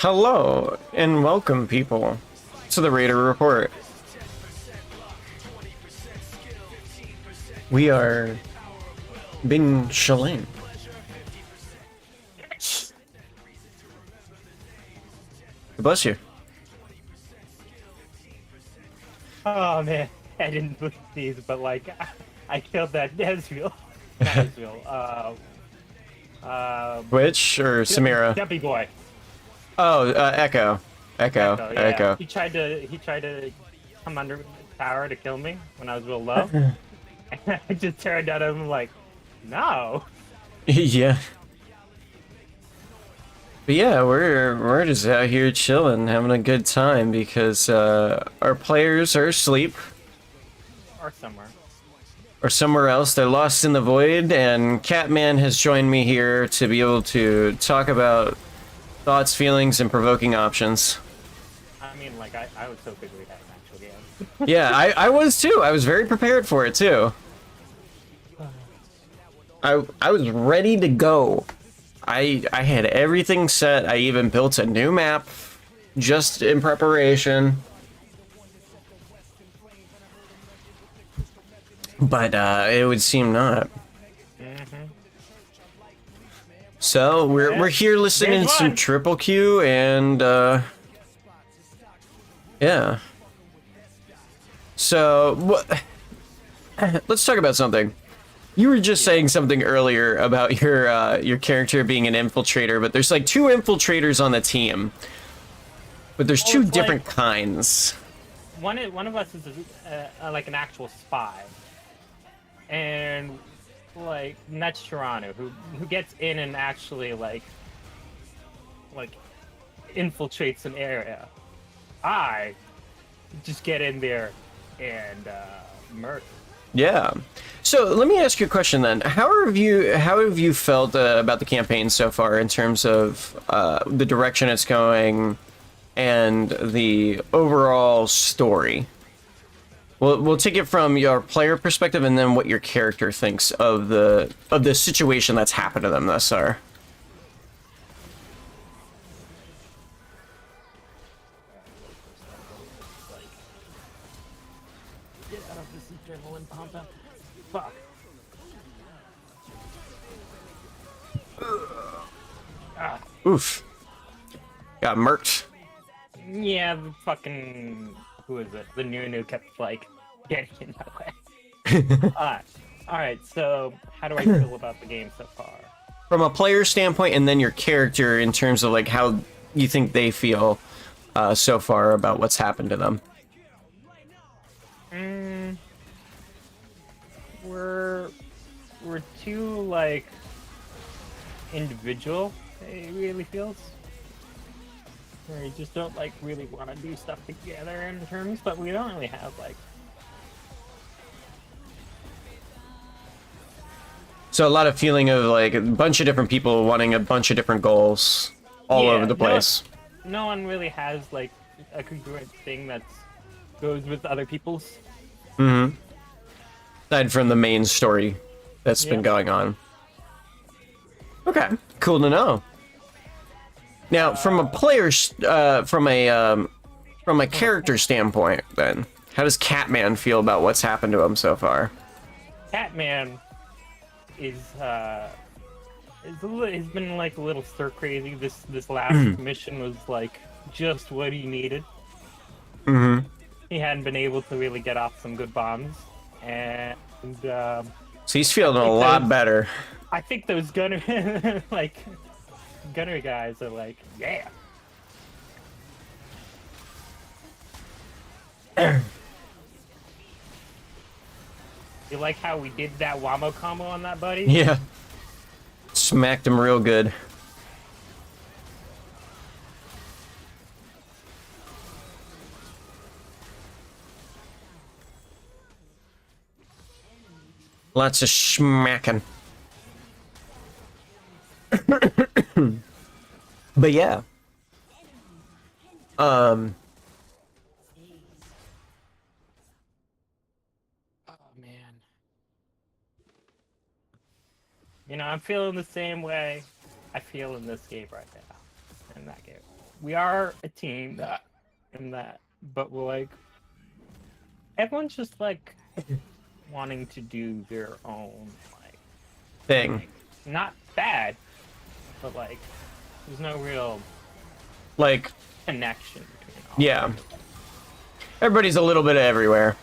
Hello and welcome, people, to the Raider Report. We are Bing Shaling. Bless you. Oh man, I didn't put these, but like, I killed that Nesville. Not Nesville. Which or Samira? Dumpy boy. Oh, Echo. Echo. Echo, yeah. Echo. He tried to come under the tower to kill me when I was real low. And I just turned at him like, no. Yeah. But yeah, we're just out here chilling, having a good time because our players are asleep Or somewhere. or somewhere else. They're lost in the void, and Catman has joined me here to be able to talk about thoughts, feelings, and provoking options. I mean, like, I was hoping we'd have an actual game. Yeah, I was too. I was very prepared for it too. I was ready to go. I had everything set. I even built a new map just in preparation. But it would seem not. So we're here listening to some triple Q and yeah. So let's talk about something. You were just saying something earlier about your character being an infiltrator, but there's like two infiltrators on the team. But there's two different kinds. One of us is like an actual spy, and like that's Toronto, who gets in and actually like infiltrates an area. I just get in there and murder. Yeah. So let me ask you a question then. How have you felt about the campaign so far in terms of the direction it's going and the overall story? We'll take it from your player perspective and then what your character thinks of the situation that's happened to them thus far. Get out of this adrenaline pump up. Fuck. Oof. Got murked. Yeah, the fucking who is it? The new kept like getting in my way. Alright, so how do I feel about the game so far? From a player standpoint and then your character in terms of like how you think they feel so far about what's happened to them. We're too like individual. It really feels. Where you just don't like really want to do stuff together in terms, but we don't really have like. So a lot of feeling of like a bunch of different people wanting a bunch of different goals all over the place. No one really has like a congruent thing that goes with other people's. Mm-hmm. Aside from the main story that's been going on. Okay, cool to know. Now, from a from a character standpoint, then how does Catman feel about what's happened to him so far? Catman is he's been like a little stir crazy. This last mission was like just what he needed. Mm-hmm. He hadn't been able to really get off some good bombs, and so he's feeling a lot better. I think those gunner gunner guys are like, yeah. You like how we did that Wamo combo on that, buddy? Yeah. Smacked him real good. Lots of smacking. But yeah. Oh man. You know, I'm feeling the same way I feel in this game right now. In that game. we are a team that, but we're like everyone's just like wanting to do their own like Thing. not bad, but like there's no real Like, connection between all. yeah. Everybody's a little bit of everywhere.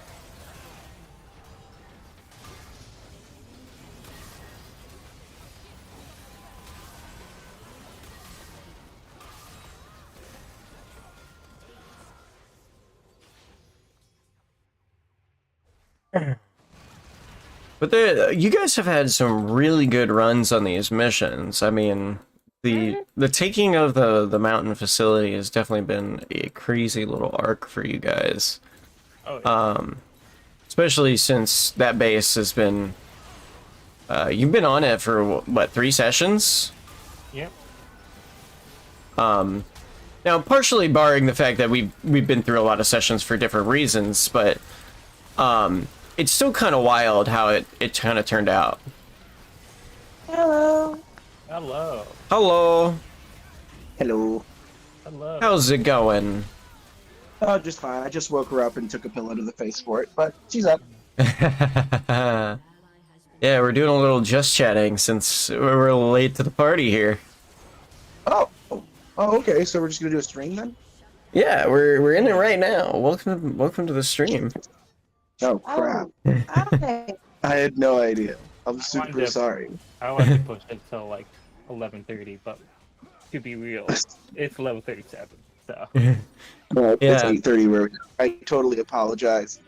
But you guys have had some really good runs on these missions. I mean, the taking of the mountain facility has definitely been a crazy little arc for you guys. Oh, yeah. Especially since that base has been you've been on it for what, 3 sessions? Yep. Now, partially barring the fact that we've been through a lot of sessions for different reasons, but it's still kind of wild how it kind of turned out. Hello. Hello. Hello. Hello. Hello. How's it going? Oh, just fine. I just woke her up and took a pillow to the face for it, but she's up. Yeah, we're doing a little just chatting since we're a little late to the party here. Oh. Oh, okay. So we're just gonna do a stream then? Yeah, we're in it right now. Welcome to the stream. Oh crap! Okay. I had no idea. I'm wanted super to- sorry. I wanted to push it till like 11:30, but to be real, it's 11:37. So Well, it's Yeah. 8:30. Where I totally apologize.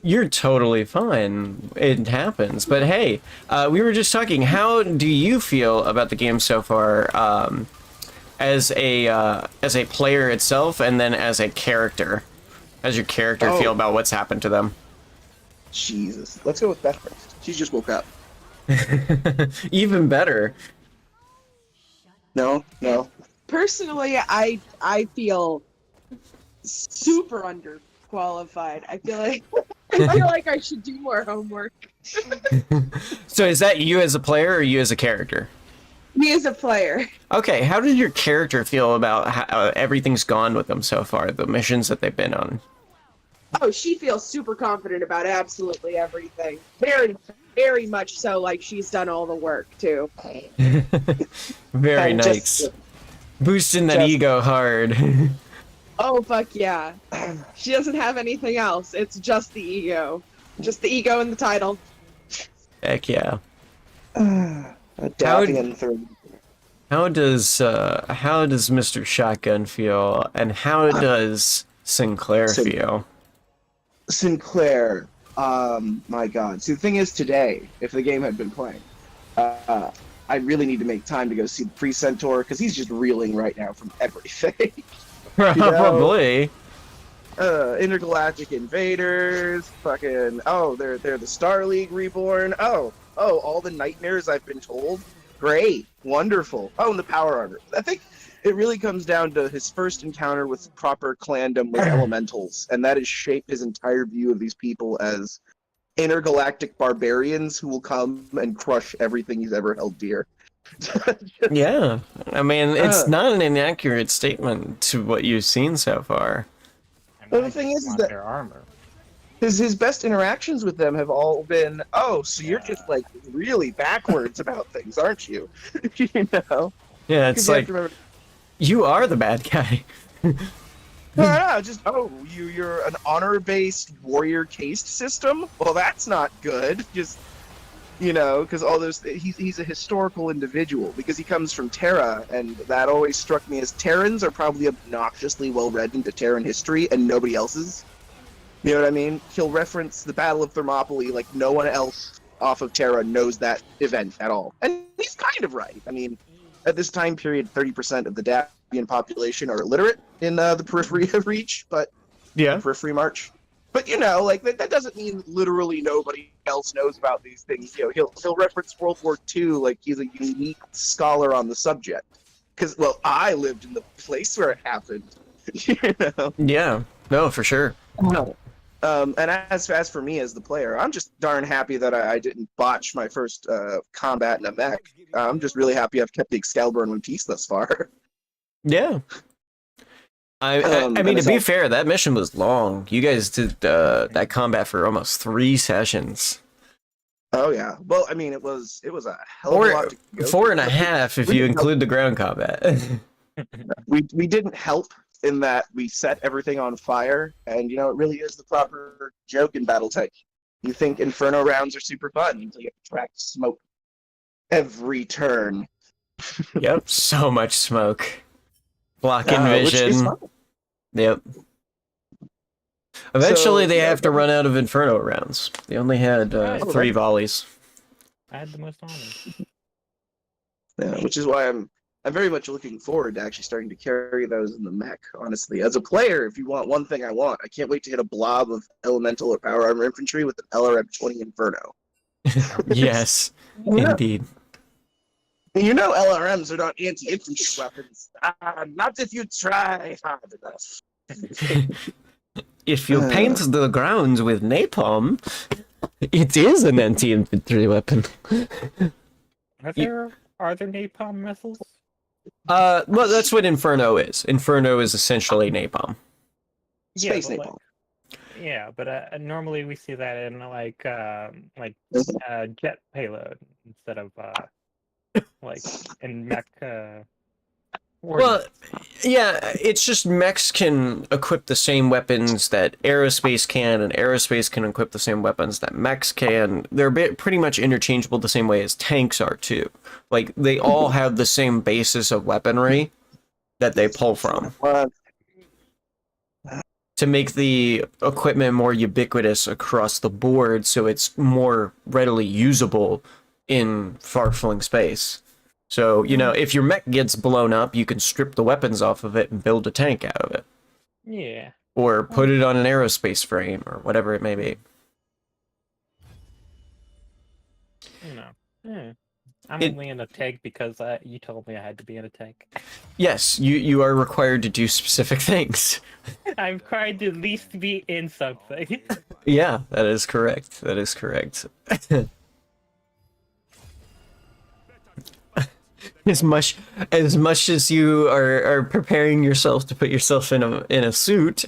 You're totally fine. It happens. But hey, we were just talking. How do you feel about the game so far, as a player itself, and then as a character? How does your character Oh. feel about what's happened to them? Jesus. Let's go with Beth first. She just woke up. Even better. No. Personally, I feel super underqualified. I feel like I should do more homework. So is that you as a player or you as a character? Me as a player. Okay, how did your character feel about how everything's gone with them so far, the missions that they've been on? Oh, she feels super confident about absolutely everything. Very, very much so. Like she's done all the work too. Very And nice. just- Boosting that just- ego hard. Oh fuck yeah. She doesn't have anything else. It's just the ego. Just the ego and the title. Heck yeah. Davian through. How does Mr. Shotgun feel, and how does Sinclair Sin- feel? Sinclair. My God. See, the thing is, today, if the game had been playing, I really need to make time to go see the Pre-Centaur because he's just reeling right now from everything. Probably. Intergalactic invaders, fucking they're the Star League reborn. Oh, all the nightmares I've been told. Great, wonderful. Oh, and the power armor. I think it really comes down to his first encounter with proper clandom with elementals, and that has shaped his entire view of these people as intergalactic barbarians who will come and crush everything he's ever held dear. Yeah. I mean, it's Uh. not an inaccurate statement to what you've seen so far. I Well, the might thing just is want that- their armor. His best interactions with them have all been, oh, so you're just like really backwards about things, aren't you? You know? Yeah, 'Cause it's you have like, to remember- you are the bad guy. no, just you're an honor-based warrior caste system. Well, that's not good. Just because all those he's a historical individual because he comes from Terra, and that always struck me as Terrans are probably obnoxiously well read into Terran history, and nobody else's. You know what I mean? He'll reference the Battle of Thermopylae like no one else off of Terra knows that event at all, and he's kind of right. I mean, at this time period, 30% of the Davian population are illiterate in the periphery of Reach, but Yeah. periphery march. But like that doesn't mean literally nobody else knows about these things. He'll reference World War II like he's a unique scholar on the subject. Because I lived in the place where it happened. Yeah. No, for sure. And as for me as the player, I'm just darn happy that I didn't botch my first combat in a mech. I'm just really happy I've kept the Excalibur in one piece thus far. Yeah. I mean, to it's be all- fair, that mission was long. You guys did that combat for almost 3 sessions. Oh yeah. Well, I mean, it was a hell of a Or lot to go 4.5 if We you didn't help. include the ground combat. We didn't help in that we set everything on fire, and it really is the proper joke in BattleTech. You think Inferno rounds are super fun until you track smoke every turn, Yep, so much smoke. Blocking which is vision. fun. Yep. Eventually, So, they have to run out of Inferno rounds. They only had Right. 3 volleys. I had the most honors. Yeah, which is why I'm very much looking forward to actually starting to carry those in the mech. Honestly, as a player, if you want one thing, I can't wait to hit a blob of elemental or power armor infantry with an LRM-20 Inferno. Yes, Yeah. indeed. LRMs are not anti-infantry weapons. Not if you try hard enough. If you paint the grounds with napalm, it is an anti-infantry weapon. Are there napalm missiles? Well, that's what Inferno is. Inferno is essentially napalm. Space but, napalm. Yeah, but normally we see that in jet payload instead of in mech. Well, yeah, it's just mechs can equip the same weapons that aerospace can, and aerospace can equip the same weapons that mechs can. They're pretty much interchangeable the same way as tanks are, too. Like, they all have the same basis of weaponry that they pull from to make the equipment more ubiquitous across the board so it's more readily usable in far-flung space. So, if your mech gets blown up, you can strip the weapons off of it and build a tank out of it. Yeah. Or put it on an aerospace frame, or whatever it may be. I'm only in a tank because you told me I had to be in a tank. Yes, you are required to do specific things. I'm required to at least be in something. Yeah, that is correct. That is correct. As much as you are preparing yourself to put yourself in a suit,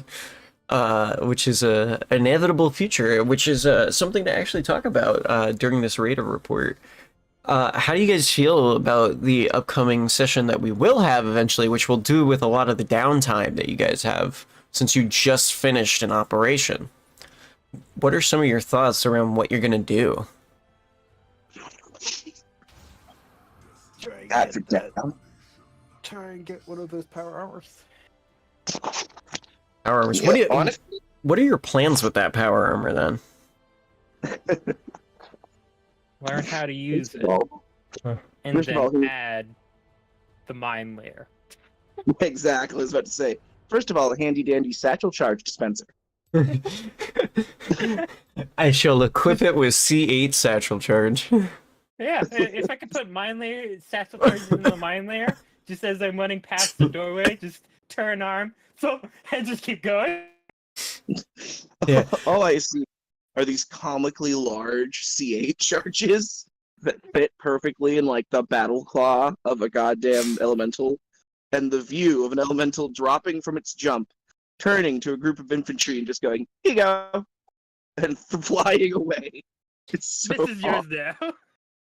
which is a inevitable future, which is something to actually talk about during this Raider report. How do you guys feel about the upcoming session that we will have eventually, which we'll do with a lot of the downtime that you guys have since you just finished an operation? What are some of your thoughts around what you're gonna do? Try and get one of those power armors. Power armors. Yeah, What are your plans with that power armor then? Learn how to use it, and First of all, then add the mine layer. Exactly, I was about to say. First of all, a handy dandy satchel charge dispenser. I shall equip it with C8 satchel charge. Yeah, if I could put mine layer satchel charges in the mine layer, just as I'm running past the doorway, just turn arm, so and just keep going. Yeah. All I see are these comically large C8 charges that fit perfectly in like the battle claw of a goddamn elemental, and the view of an elemental dropping from its jump, turning to a group of infantry and just going, "Here you go," and flying away. It's so This is yours now.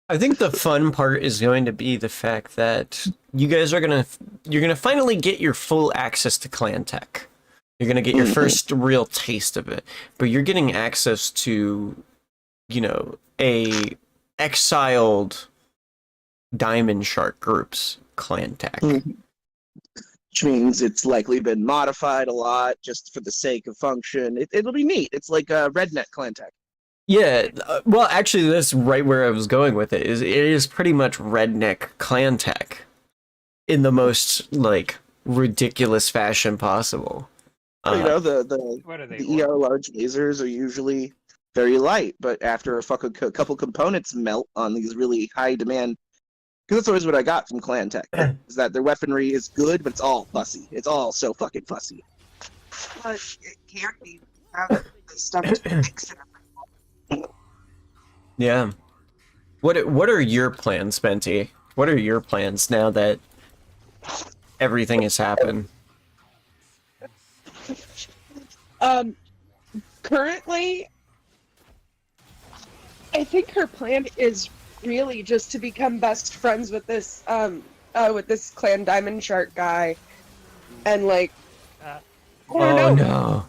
I think the fun part is going to be the fact that you guys are you're gonna finally get your full access to clan tech. You're gonna get your first real taste of it, but you're getting access to, a exiled Diamond Shark group's clan tech. Which means it's likely been modified a lot just for the sake of function. It'll be neat. It's like a redneck clan tech. Yeah, well, actually, that's right where I was going with it. It is pretty much redneck clan tech in the most ridiculous fashion possible. The What are they? ER large lasers are usually very light, but after a couple components melt on these really high demand, because that's always what I got from Clan Tech, is that their weaponry is good, but it's all fussy. It's all so fucking fussy. But it can't be. Have the stuff to fix it. Yeah. What are your plans, Benty? What are your plans now that everything has happened? Currently, I think her plan is really just to become best friends with this Clan Diamond Shark guy, and like, I don't know,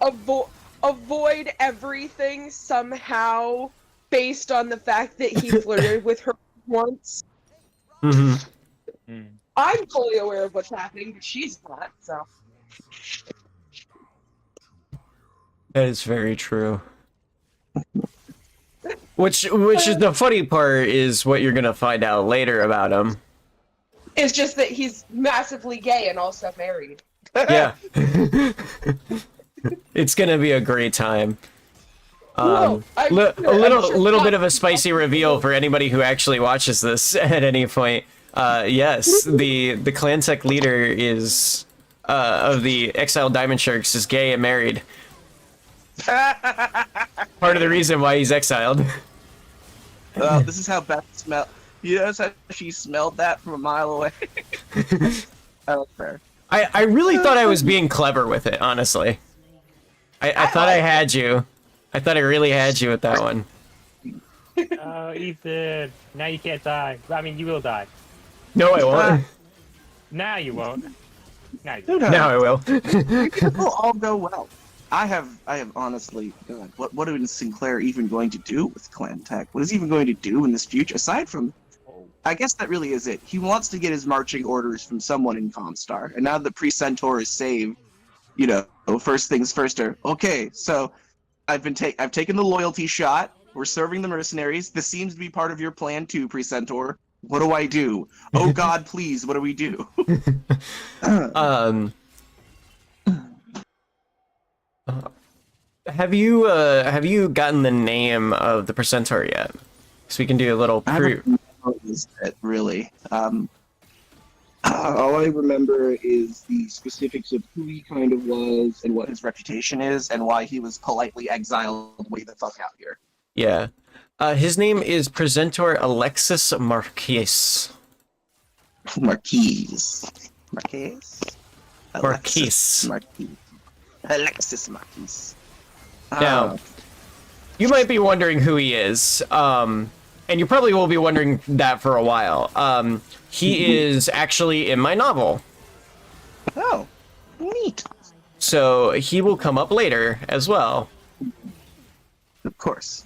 no. avoid everything somehow based on the fact that he flirted with her once. Mm-hmm. I'm fully aware of what's happening, but she's not. So That is very true. Which is the funny part is what you're gonna find out later about him. it's just that he's massively gay and also married. Yeah. It's gonna be a great time. No, A little bit of a spicy reveal for anybody who actually watches this at any point. Yes, the Clan-Tech leader is of the Exiled Diamond Sharks is gay and married. Part of the reason why he's exiled. This is how Beth smelled. You notice how she smelled that from a mile away? That was fair. I really thought I was being clever with it, honestly. I thought I had you. I thought I really had you with that one. Oh, Ethan. Now you can't die. I mean, you will die. No, I won't. Now you won't. Now you won't. Now I will. It will all go well. I have honestly, God, what is Sinclair even going to do with Clan-Tech? What is he even going to do in this future? Aside from, I guess that really is it. He wants to get his marching orders from someone in Comstar, and now that Pre-Centaur is saved, you know, first things first are, okay, so I've taken the loyalty shot, we're serving the mercenaries, this seems to be part of your plan too, Pre-Centaur. What do I do? Oh God, please, what do we do? Have you gotten the name of the Precentor yet? So we can do a little I haven't noticed it, really. All I remember is the specifics of who he kind of was and what his reputation is and why he was politely exiled way the fuck out here. Yeah. His name is Precentor Alexis Marquis. Marquis. Alexis Marquis. Now, you might be wondering who he is, and you probably will be wondering that for a while. He is actually in my novel. Oh, neat. So he will come up later as well. Of course.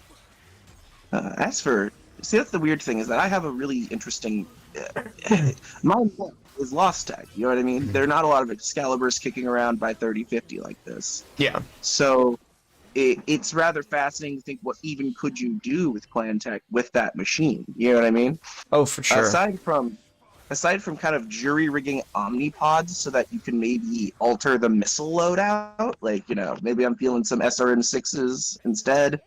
As for, see, that's the weird thing is that I have a really interesting. My book is Lost Tech. You know what I mean? There are not a lot of Excaliburs kicking around by 30-50 like this. Yeah. So it's rather fascinating to think what even could you do with Clan-Tech with that machine. You know what I mean? Oh, for sure. Aside from kind of jury rigging omnipods so that you can maybe alter the missile loadout, like, you know, maybe I'm feeling some SRM6s instead.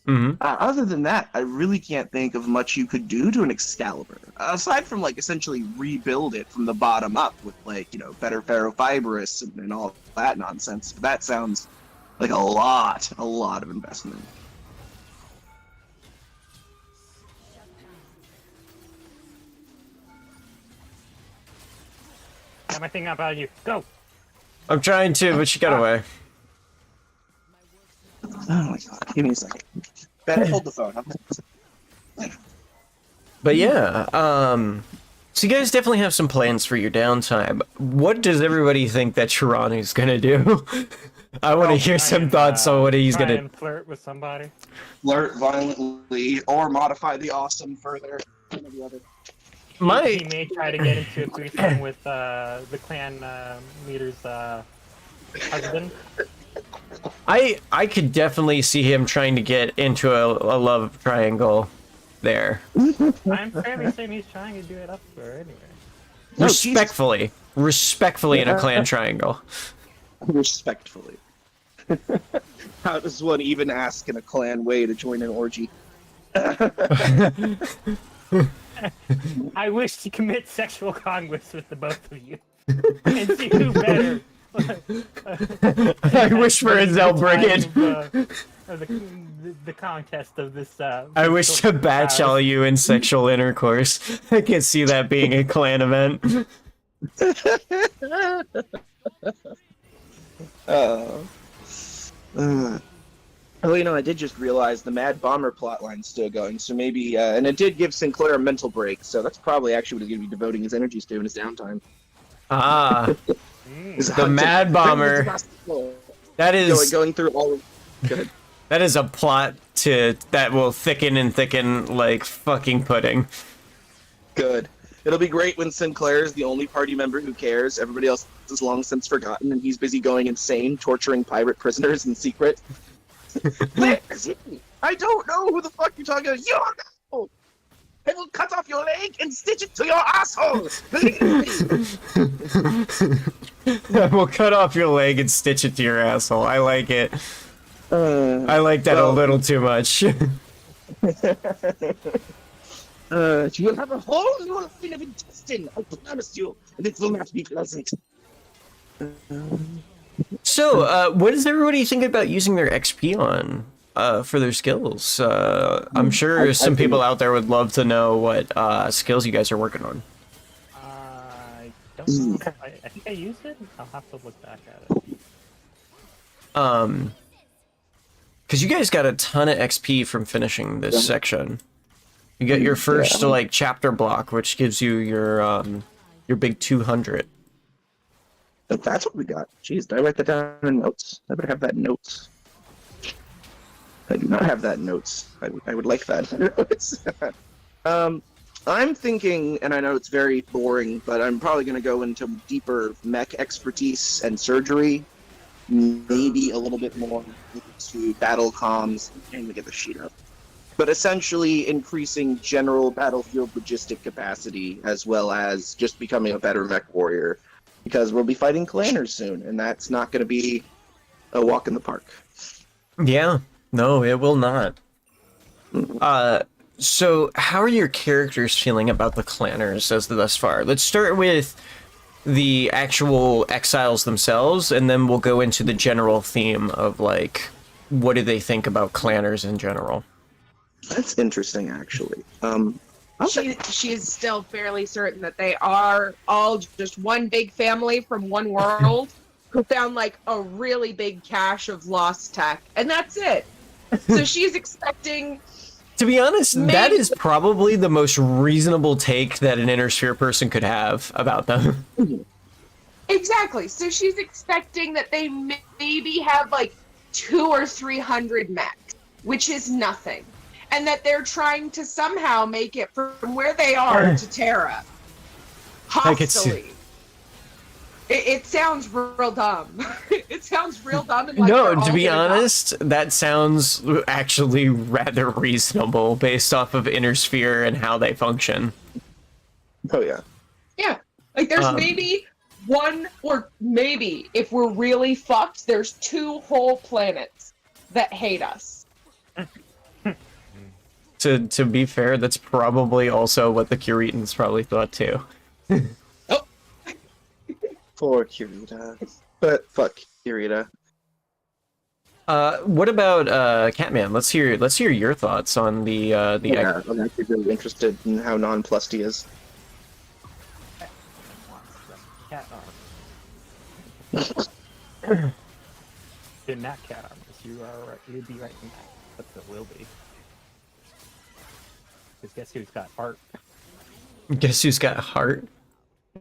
Mm-hmm. Other than that, I really can't think of much you could do to an Excalibur. Aside from, like, essentially rebuild it from the bottom up with, like, you know, better ferrofibrous and all that nonsense. That sounds like a lot of investment. Got my thing up out of you. Go! I'm trying to, but she got away. Oh my God, give me a second. Better hold the phone. But yeah, so you guys definitely have some plans for your downtime. What does everybody think that Chiranu's gonna do? I want to hear some thoughts on what he's gonna flirt with somebody. Flirt violently or modify the awesome further. One or the other. He may try to get into a threesome with the clan leader's husband. I could definitely see him trying to get into a love triangle there. I'm fairly certain he's trying to do it up for her anyway. No, respectfully in a clan triangle. Respectfully. How does one even ask in a clan way to join an orgy? I wish to commit sexual conquest with the both of you. And see who better. I wish for a Zell Brigade. The contest of this. I wish to batch all you in sexual intercourse. I can see that being a clan event. Uh, uh, oh, I did just realize the Mad Bomber plotline's still going, so maybe, and it did give Sinclair a mental break, so that's probably actually what he's going to be devoting his energies to in his downtime. Ah, Is the Mad Bomber. That is going through all. Good. that is a plot that will thicken and thicken like fucking pudding. Good. It'll be great when Sinclair is the only party member who cares. Everybody else is long since forgotten, and he's busy going insane, torturing pirate prisoners in secret. I don't know who the fuck you're talking about. You don't know! I will cut off your leg and stitch it to your asshole! We'll cut off your leg and stitch it to your asshole. I like it. I like that a little too much. You will have a hole in your line of intestine, I promise you, and it will not be pleasant. So, what does everybody think about using their XP on for their skills? I'm sure some people out there would love to know what skills you guys are working on. I don't know. I think I used it. I'll have to look back at it. Because you guys got a ton of XP from finishing this section. You get your first like chapter block, which gives you your big 200. But that's what we got. Jeez, did I write that down in notes? I better have that in notes. I do not have that in notes. I would like that in notes. I'm thinking, and I know it's very boring, but I'm probably going to go into deeper mech expertise and surgery. Maybe a little bit more to battle comms. And we get the sheet up. But essentially increasing general battlefield logistic capacity, as well as just becoming a better mech warrior. Because we'll be fighting clanners soon, and that's not going to be a walk in the park. Yeah, no, it will not. So how are your characters feeling about the clanners as thus far? Let's start with the actual exiles themselves, and then we'll go into the general theme of, like, what do they think about clanners in general? That's interesting, actually. She is still fairly certain that they are all just one big family from one world who found like a really big cache of lost tech, and that's it. So she's expecting. To be honest, that is probably the most reasonable take that an Inner Sphere person could have about them. Exactly. So she's expecting that they maybe have like 200 or 300 mechs, which is nothing. And that they're trying to somehow make it from where they are to Terra. Hostily. It sounds real dumb. It sounds real dumb. And like no, to be honest, that sounds actually rather reasonable based off of Inner Sphere and how they function. Oh, yeah. Yeah. Like, there's maybe one, or maybe, if we're really fucked, there's 2 whole planets that hate us. To be fair, that's probably also what the Curitans probably thought too. Oh. Poor Kirita. But fuck Kirita. What about Catman? Let's hear your thoughts on the Yeah, I'm actually really interested in how nonplussed he is. Cat armor. In that cat armor, you'd be right in that. That's what it will be. Because guess who's got art? Guess who's got heart?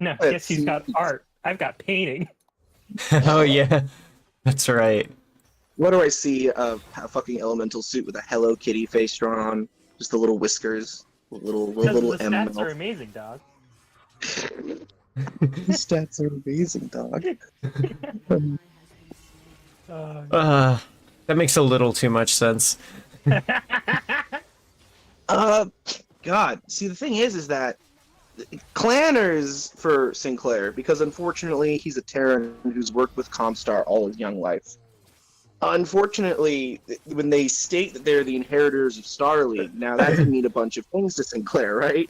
No, guess who's got art? I've got painting. Oh yeah, that's right. What do I see? A fucking elemental suit with a Hello Kitty face drawn on, just the little whiskers, little The M stats mouth. are amazing, dog. His stats are amazing, dog. That makes a little too much sense. God. See, the thing is that clanners for Sinclair, because unfortunately he's a Terran who's worked with Comstar all his young life. Unfortunately, when they state that they're the inheritors of Starleague, now that can mean a bunch of things to Sinclair, right?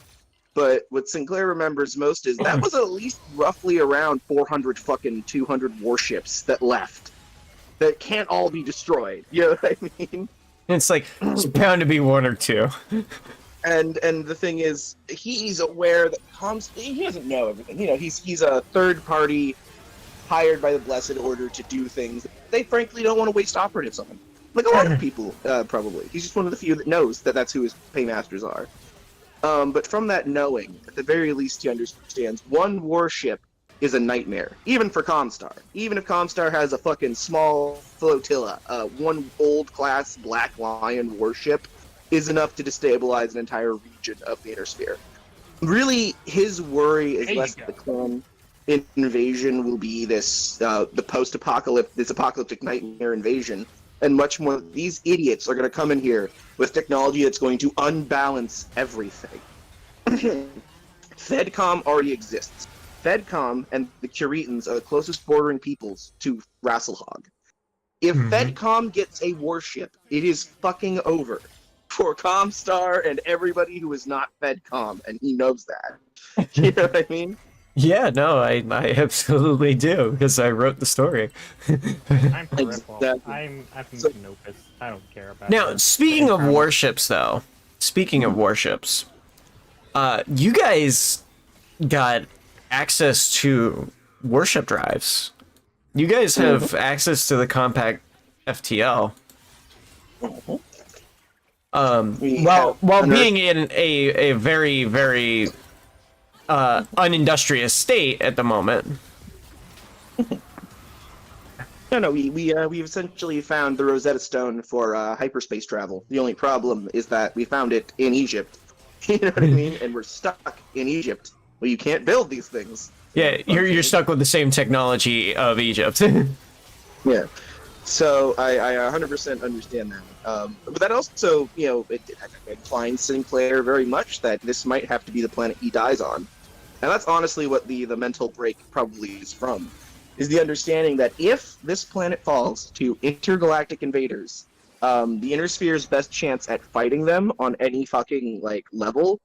But what Sinclair remembers most is that was at least roughly around 400 fucking 200 warships that left. That can't all be destroyed. You know what I mean? It's like, it's bound to be 1 or 2. And the thing is, he's aware that he doesn't know everything. You know, he's a third party hired by the Blessed Order to do things they frankly don't want to waste operatives on. Like a lot of people, probably. He's just one of the few that knows that that's who his paymasters are. But from that knowing, at the very least he understands one warship is a nightmare, even for Comstar. Even if Comstar has a fucking small flotilla, one old-class Black Lion warship is enough to destabilize an entire region of the Inner Sphere. Really, his worry is less that the clan invasion will be this this apocalyptic nightmare invasion, and much more these idiots are going to come in here with technology that's going to unbalance everything. FedCom already exists. FedCom and the Curetans are the closest bordering peoples to Rassilhog. If FedCom gets a warship, it is fucking over for Comstar and everybody who is not FedCom, and he knows that. You know what I mean? Yeah, no, I absolutely do, because I wrote the story. I'm peripheral. Exactly. I'm So- Canopus. I don't care about Now, that. speaking of warships, though, you guys got access to warship drives. You guys have access to the compact FTL. While being in a very, very unindustrious state at the moment. No, we've essentially found the Rosetta Stone for hyperspace travel. The only problem is that we found it in Egypt. You know what I mean? And we're stuck in Egypt. Well, you can't build these things. Yeah, you're stuck with the same technology of Egypt. Yeah. So I 100% understand that. But that also, it inclines Sinclair very much that this might have to be the planet he dies on. And that's honestly what the mental break probably is from, is the understanding that if this planet falls to intergalactic invaders, the Inner Sphere's best chance at fighting them on any fucking, level,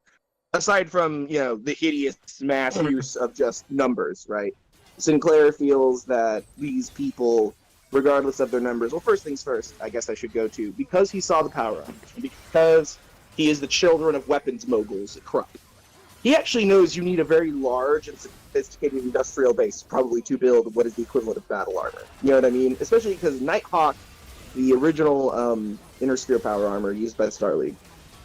aside from, the hideous mass use of just numbers, right? Sinclair feels that these people, regardless of their numbers, well, first things first, I guess I should go to, because he saw the power up, because he is the children of weapons moguls at Krupp. He actually knows you need a very large and sophisticated industrial base, probably to build what is the equivalent of battle armor. You know what I mean? Especially because Nighthawk, the original Inner Sphere power armor used by the Star League,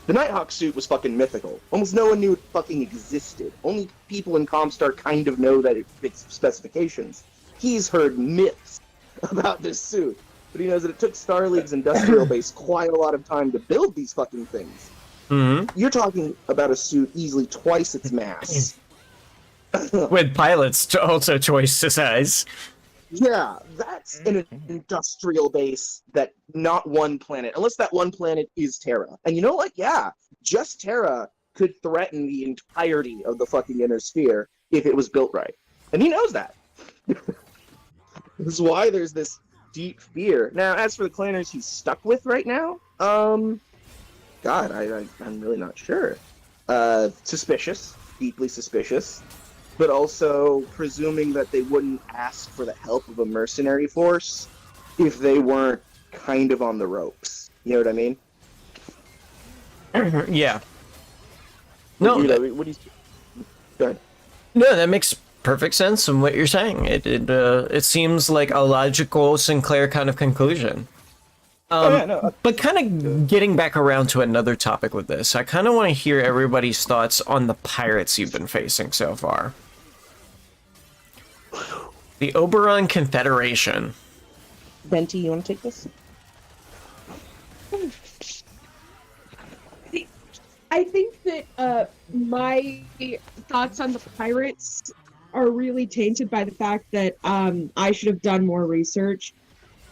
the Nighthawk suit was fucking mythical. Almost no one knew it fucking existed. Only people in Comstar kind of know that it fits specifications. He's heard myths about this suit, but he knows that it took Star League's industrial base quite a lot of time to build these fucking things. You're talking about a suit easily twice its mass. With pilots also twice the size. Yeah, that's an industrial base that not one planet, unless that one planet is Terra. And you know what? Yeah, just Terra could threaten the entirety of the fucking Inner Sphere if it was built right. And he knows that. This is why there's this deep fear. Now, as for the clanners he's stuck with right now, God, I'm really not sure. Suspicious, deeply suspicious, but also presuming that they wouldn't ask for the help of a mercenary force if they weren't kind of on the ropes. You know what I mean? Yeah. No, what do you? Go ahead. no, that makes perfect sense in what you're saying. It seems like a logical Sinclair kind of conclusion. But kind of getting back around to another topic with this, I kind of want to hear everybody's thoughts on the pirates you've been facing so far. The Oberon Confederation. Venti, you want to take this? I think that my thoughts on the pirates are really tainted by the fact that I should have done more research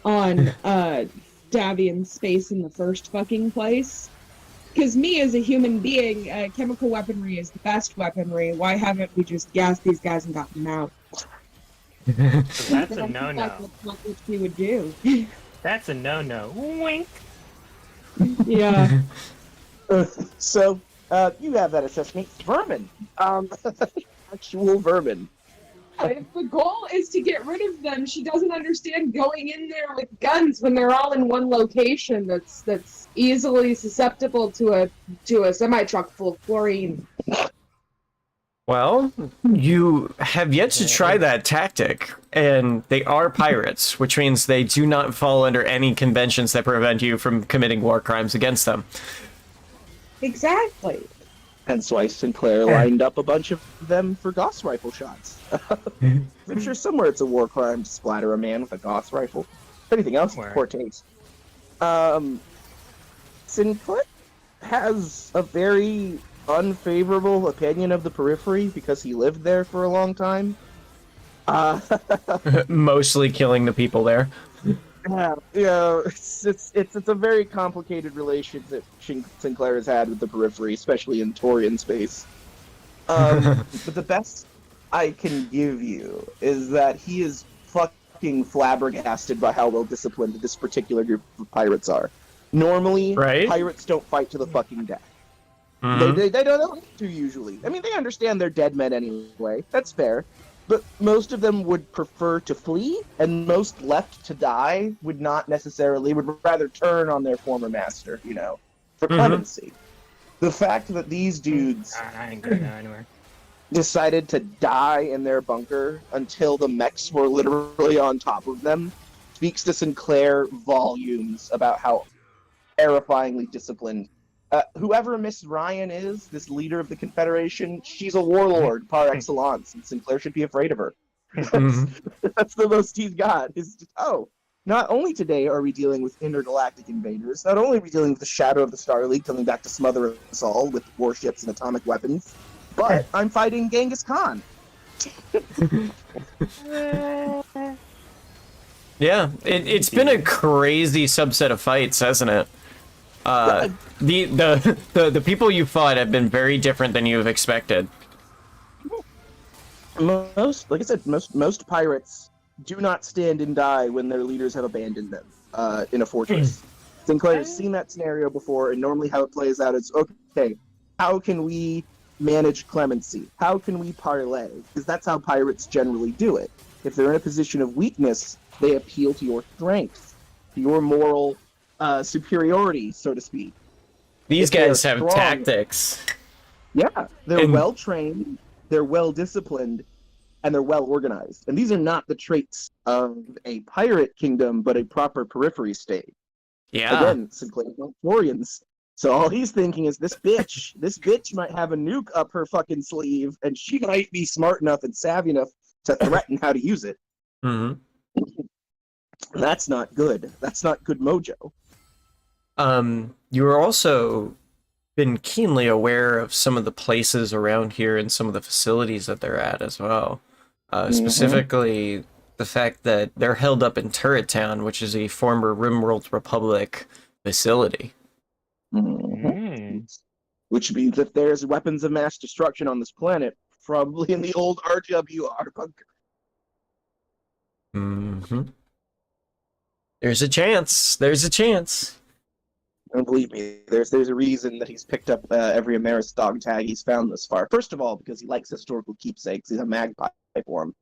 on Davian space in the first fucking place. Because me as a human being, chemical weaponry is the best weaponry. Why haven't we just gassed these guys and got them out? That's a no-no. That's what we would do. That's a no-no. Wink. Yeah. So, you have that assessment. Vermin. Actual vermin. If the goal is to get rid of them, she doesn't understand going in there with guns when they're all in one location that's easily susceptible to a semi-truck full of chlorine. Well, you have yet to try that tactic, and they are pirates, which means they do not fall under any conventions that prevent you from committing war crimes against them. Exactly. Hence why Sinclair lined up a bunch of them for Gauss rifle shots. I'm sure somewhere it's a war crime to splatter a man with a Gauss rifle. If anything else, it's poor taste. Sinclair has a very unfavorable opinion of the periphery because he lived there for a long time. Mostly killing the people there. Yeah, it's a very complicated relationship Sinclair has had with the periphery, especially in Torian space. But the best I can give you is that he is fucking flabbergasted by how well disciplined this particular group of pirates are. Normally, Right? pirates don't fight to the fucking death. Mhm. They don't have to usually. I mean, they understand they're dead men anyway. That's fair. But most of them would prefer to flee, and most left to die would rather turn on their former master, for clemency. The fact that these dudes I ain't going anywhere. decided to die in their bunker until the mechs were literally on top of them speaks to Sinclair volumes about how terrifyingly disciplined. Whoever Miss Ryan is, this leader of the Confederation, she's a warlord par excellence, and Sinclair should be afraid of her. That's the most he's got. Not only today are we dealing with intergalactic invaders, not only are we dealing with the Shadow of the Star League coming back to smother us all with warships and atomic weapons, but I'm fighting Genghis Khan. Yeah, it's been a crazy subset of fights, hasn't it? The people you fought have been very different than you have expected. Like I said, most pirates do not stand and die when their leaders have abandoned them in a fortress. Sinclair has seen that scenario before, and normally how it plays out is, okay, how can we manage clemency? How can we parlay? Because that's how pirates generally do it. If they're in a position of weakness, they appeal to your strength, to your moral superiority, so to speak. These If they guys are have strong- tactics. Yeah, they're And- well trained, they're well disciplined, and they're well organized. And these are not the traits of a pirate kingdom, but a proper periphery state. Yeah. Again, Sinclair Torians. So all he's thinking is this bitch might have a nuke up her fucking sleeve, and she might be smart enough and savvy enough to threaten how to use it. hmm That's not good. That's not good mojo. You were also been keenly aware of some of the places around here and some of the facilities that they're at as well. Specifically, the fact that they're held up in Turret Town, which is a former Rimworld Republic facility. Which means that there's weapons of mass destruction on this planet, probably in the old RWR bunker. There's a chance. There's a chance. And believe me, there's a reason that he's picked up every Ameris dog tag he's found thus far. First of all, because he likes historical keepsakes. He's a magpie for him.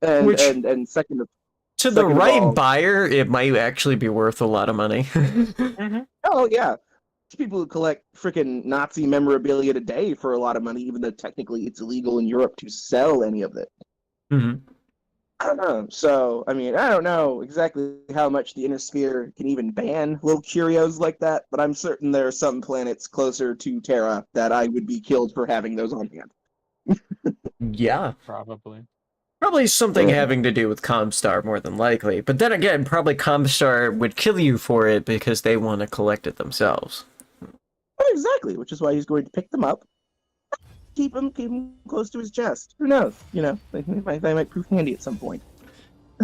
and second of To the second of right all- buyer, it might actually be worth a lot of money. Oh yeah, there's people who collect freaking Nazi memorabilia today for a lot of money, even though technically it's illegal in Europe to sell any of it. So, I mean, I don't know exactly how much the Inner Sphere can even ban little curios like that, but I'm certain there are some planets closer to Terra that I would be killed for having those on hand. Yeah. Probably. Probably something Yeah. having to do with Comstar more than likely. But then again, probably Comstar would kill you for it because they want to collect it themselves. Exactly, which is why he's going to pick them up, keep them close to his chest. Who knows? They might prove handy at some point.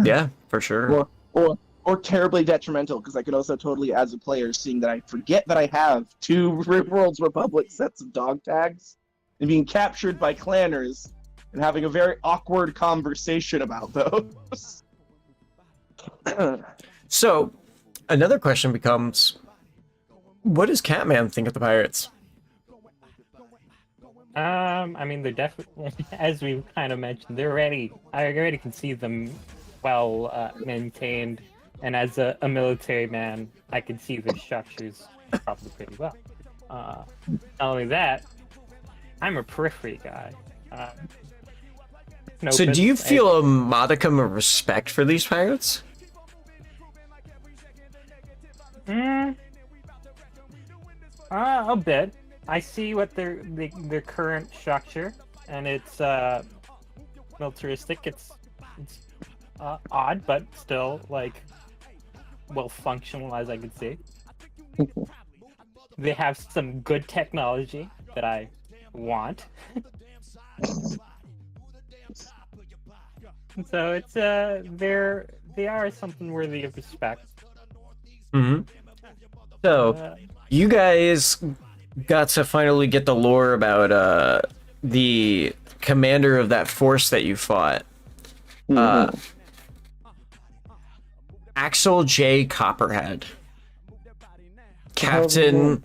Yeah, for sure. Or terribly detrimental, because I could also totally, as a player, seeing that I forget that I have 2 World's Republic sets of dog tags, and being captured by clanners, and having a very awkward conversation about those. So, another question becomes, what does Catman think of the pirates? I mean, they're definitely, as we kind of mentioned, I already can see them well maintained, and as a military man, I can see the structures probably pretty well. Not only that, I'm a periphery guy. No So do you offense, feel a modicum of respect for these pirates? A bit. I see what their current structure, and it's militaristic. It's odd, but still like well functional as I can see. They have some good technology that I want. So it's they are something worthy of respect. Mm-hmm. So you guys got to finally get the lore about the commander of that force that you fought. Axel J. Copperhead. Captain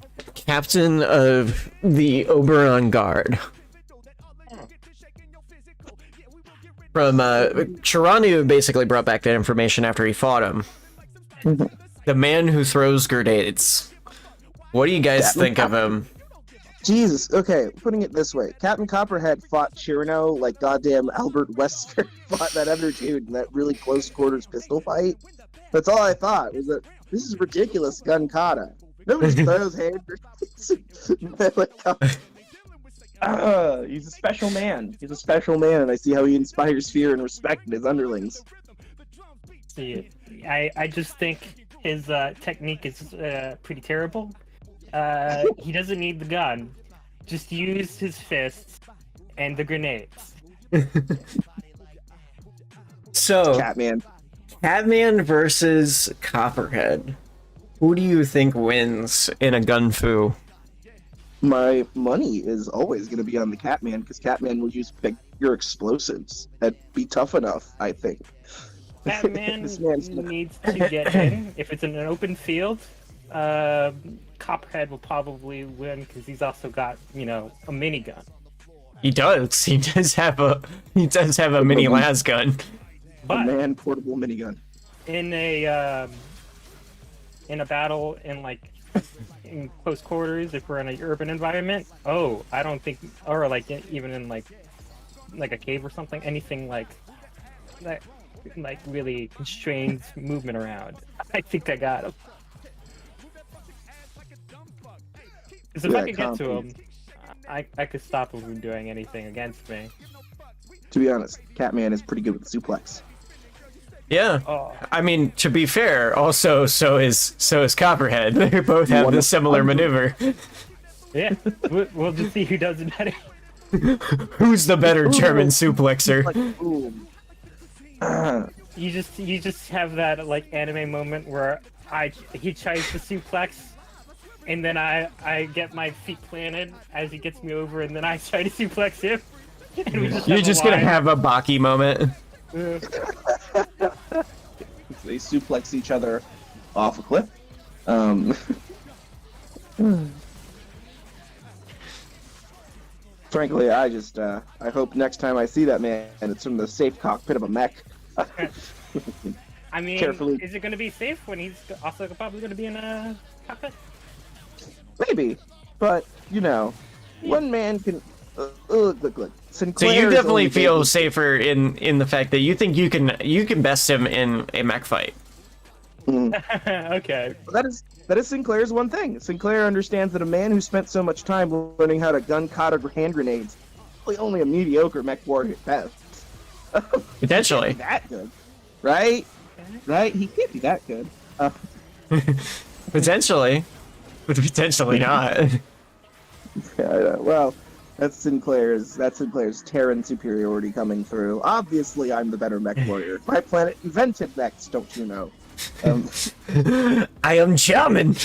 of the Oberon Guard. From Chiranu basically brought back that information after he fought him. The man who throws grenades. What do you guys think of him? Jesus. Okay, putting it this way, Captain Copperhead fought Chirano like goddamn Albert Wesker fought that other dude in that really close quarters pistol fight. That's all I thought, was that this is ridiculous gun kata. Nobody throws hand grenades. He's a special man. He's a special man, and I see how he inspires fear and respect in his underlings. See, I just think his technique is pretty terrible. He doesn't need the gun. Just use his fists and the grenades. So, Catman versus Copperhead. Who do you think wins in a gun fu? My money is always going to be on the Catman, because Catman will use bigger explosives and be tough enough, I think. Batman needs to get in. If it's in an open field, Copperhead will probably win because he's also got, a minigun. He does. He does have a mini las gun. But a man portable minigun. In a battle in close quarters, if we're in an urban environment, I don't think, or even in like a cave or something, anything like that, really constrains movement around. I think I got him. Because if I could get to him, I could stop him from doing anything against me. To be honest, Catman is pretty good with suplex. Yeah. I mean, to be fair, also so is Copperhead. They both have the similar maneuver. Yeah, we'll just see who does it better. Who's the better German suplexer? You just have that anime moment where he tries to suplex, and then I get my feet planted as he gets me over, and then I try to suplex him. And we You're just gonna have a Baki moment. They suplex each other off a cliff. Frankly, I hope next time I see that man, it's from the safe cockpit of a mech. I mean, Carefully. Is it going to be safe when he's also probably going to be in a cockpit? Maybe, but one man can. Look. Sinclair So you definitely feel only safer in the fact that you think you can best him in a mech fight. Okay. That is Sinclair's one thing. Sinclair understands that a man who spent so much time learning how to gun kata hand grenades is probably only a mediocre mech warrior at best. Potentially. He can't be that good, right? Right? He can't be that good. Potentially, but potentially not. Yeah, well, that's Sinclair's Terran superiority coming through. Obviously, I'm the better mech warrior. My planet invented mechs, don't you know? I am German.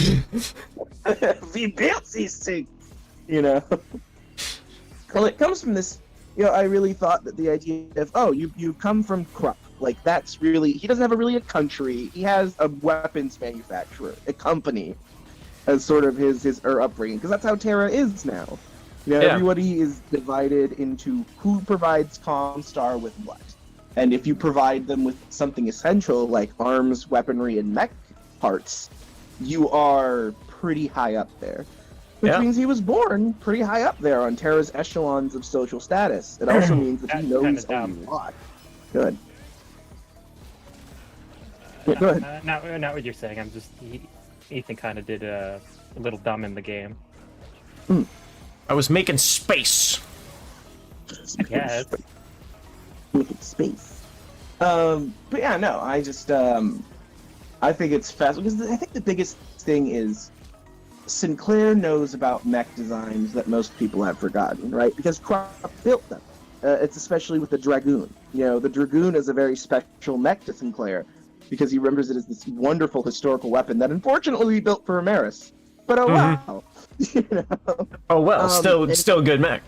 We built these things, Well, it comes from this. I really thought that the idea of you come from Krupp, that's really, he doesn't have a country. He has a weapons manufacturer, a company, as sort of his upbringing, because that's how Terra is now. Everybody is divided into who provides Comstar with what. And if you provide them with something essential like arms, weaponry, and mech parts, you are pretty high up there. Which Yeah. means he was born pretty high up there on Terra's echelons of social status. It also means that he That's knows kinda a dumb. lot. Good. Yeah, go ahead. Not what you're saying. I'm just Ethan kind of did a little dumb in the game. I was making space. Yes. Making space. But yeah, no, I just I think it's fast because I think the biggest thing is Sinclair knows about mech designs that most people have forgotten, right? Because Krupp built them. It's especially with the Dragoon. You know, the Dragoon is a very special mech to Sinclair because he remembers it as this wonderful historical weapon that unfortunately he built for Amaris. But oh wow, you know. Oh well, and- still a good mech.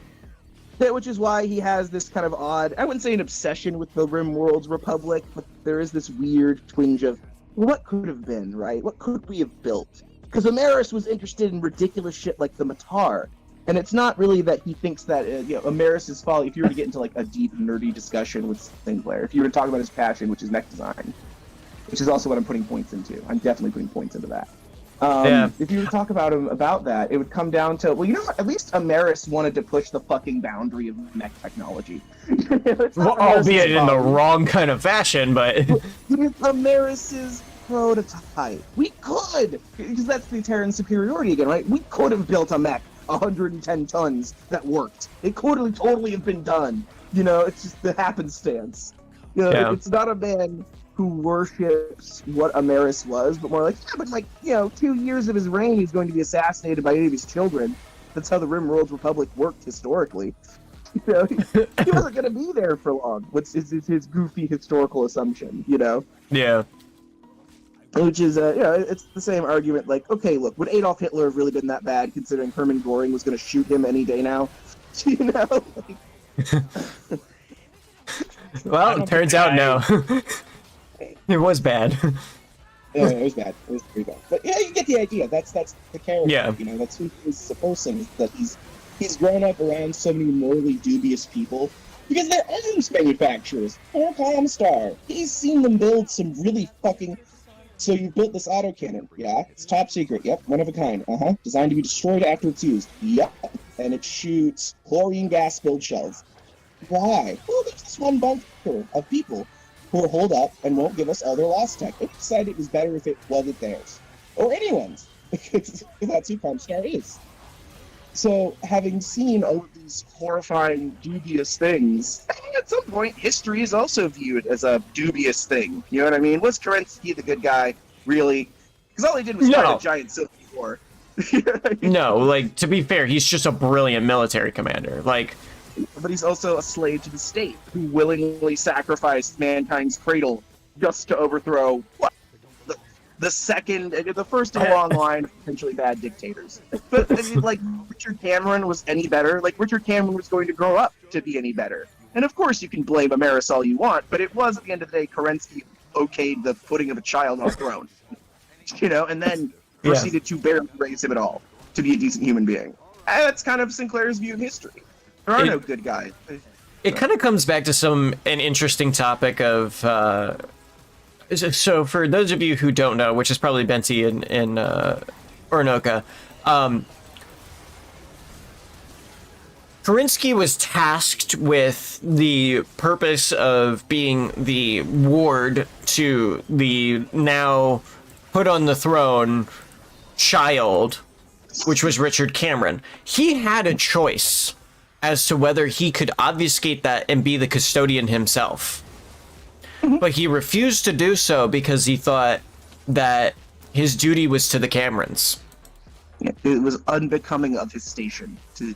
Which is why he has this kind of odd, I wouldn't say an obsession with the RimWorld's Republic, but there is this weird twinge of, what could have been, right? What could we have built? Because Amaris was interested in ridiculous shit like the Matar. And it's not really that he thinks that, Amaris' folly, if you were to get into like a deep, nerdy discussion with Sinclair, if you were to talk about his passion, which is mech design, which is also what I'm putting points into. I'm definitely putting points into that. Yeah. If you were to talk about him about that, it would come down to, well, you know what? At least Amaris wanted to push the fucking boundary of mech technology. It's Well, not Amaris's albeit in the problem. wrong kind of fashion, but It's Amaris's prototype. We could, because that's the Terran superiority again, right? We could have built a mech, 110 tons, that worked. It could have totally have been done. You know, it's just the happenstance. You know, Yeah. it's not a man who worships what Amaris was, but more like, yeah, but like, 2 years of his reign, he's going to be assassinated by any of his children. That's how the RimWorld's Republic worked historically. He wasn't going to be there for long. What's his goofy historical assumption, yeah. Which is, it's the same argument. Like, okay, look, would Adolf Hitler have really been that bad, considering Hermann Göring was going to shoot him any day now? Well, it turns out no. It was bad. Yeah, it was bad. It was pretty bad. But yeah, you get the idea. That's the character. Yeah. That's who he's supposing. Is that he's grown up around so many morally dubious people because they're arms manufacturers. Or Comstar. He's seen them build some really fucking. So you built this autocannon. Yeah, it's top secret. Yep, one of a kind. Designed to be destroyed after it's used. Yep, and it shoots chlorine gas-filled shells. Why? Well, there's this one bunker of people who are holed up and won't give us all their lost tech. They decided it was better if it wasn't theirs. Or anyone's. Because that's who Comstar is. So, having seen all of these horrifying, dubious things, at some point, history is also viewed as a dubious thing. You know what I mean? Was Kerensky the good guy, really? Because all he did was fight a giant civil war. No, like, to be fair, he's just a brilliant military commander. Like, But he's also a slave to the state who willingly sacrificed mankind's cradle just to overthrow the first in a long line of potentially bad dictators. But like Richard Cameron was any better? Like Richard Cameron was going to grow up to be any better. And of course you can blame Amaris all you want, but it was at the end of the day Kerensky okayed the putting of a child on a throne. And then proceeded to barely raise him at all to be a decent human being. And that's kind of Sinclair's view of history. There are no good guys. it kind of comes back to an interesting topic of, so for those of you who don't know, which is probably Benti and Orinoka, Kerensky was tasked with the purpose of being the ward to the now put on the throne child, which was Richard Cameron. He had a choice as to whether he could obfuscate that and be the custodian himself. But he refused to do so because he thought that his duty was to the Camerons. It was unbecoming of his station to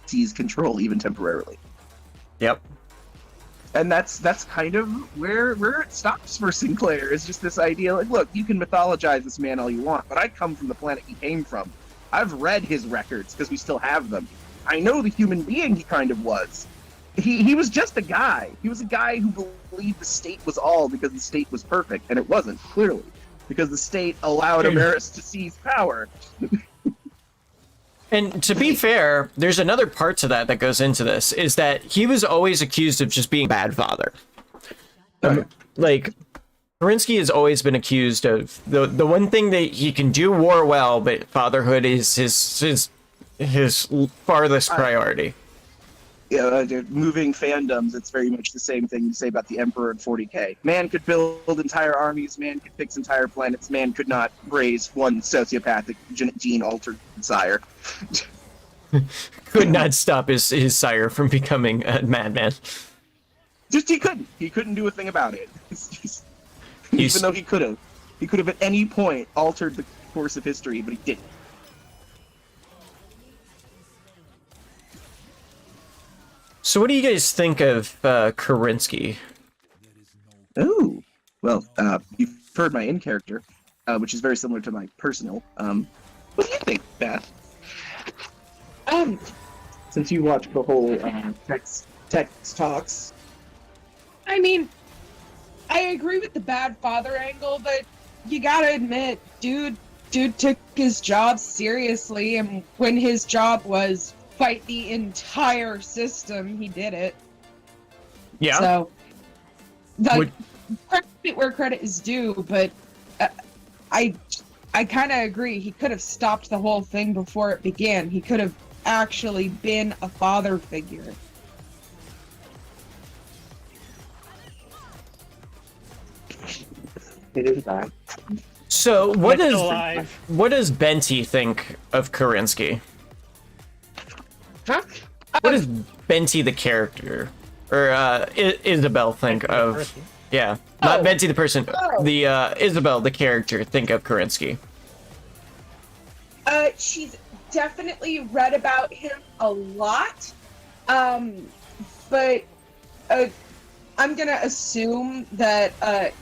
seize control, even temporarily. Yep. And that's kind of where it stops for Sinclair. Is just this idea, like, look, you can mythologize this man all you want, but I come from the planet he came from. I've read his records, because we still have them. I know the human being he kind of was. He was just a guy. He was a guy who believed the state was all because the state was perfect, and it wasn't, clearly. Because the state allowed Amaris to seize power. And to be fair, there's another part to that goes into this, is that he was always accused of just being a bad father. Like, Kerensky has always been accused of the one thing that he can do war well, but fatherhood is his his farthest priority. Yeah, moving fandoms, it's very much the same thing you say about the Emperor in 40K. Man could build entire armies, man could fix entire planets, man could not raise one sociopathic gene-altered sire. Could not stop his sire from becoming a madman. Just he couldn't. He couldn't do a thing about it. Even though he could have. He could have at any point altered the course of history, but he didn't. So what do you guys think of Kerensky? Oh, well, you've heard my in-character, which is very similar to my personal. What do you think, Beth? Since you watched the whole text talks. I mean, I agree with the bad father angle, but you gotta admit, dude took his job seriously, and when his job was fight the entire system, he did it. Yeah. So, credit where credit is due, but I kind of agree. He could have stopped the whole thing before it began. He could have actually been a father figure. It is bad. So what Still does alive. what does Benty think of Kerensky? Huh? What does Benty the character or Isabel think The of? person. Yeah, not Oh. Benty the person. Oh. The Isabel the character think of Kerensky. She's definitely read about him a lot, but I'm gonna assume that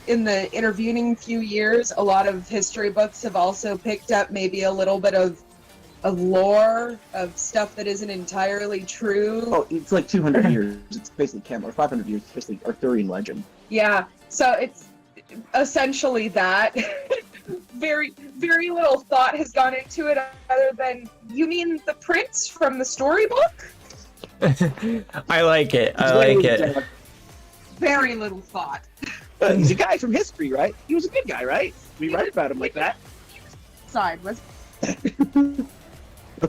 in the intervening few years, a lot of history books have also picked up maybe a little bit of lore of stuff that isn't entirely true. Oh, it's like 200 years. It's basically canon, or 500 years. It's basically Arthurian legend. Yeah, so it's essentially that. Very, very little thought has gone into it other than, you mean the prince from the storybook? I like it. I like it. Very little thought. He's a guy from history, right? He was a good guy, right? We write about him like that. Side was,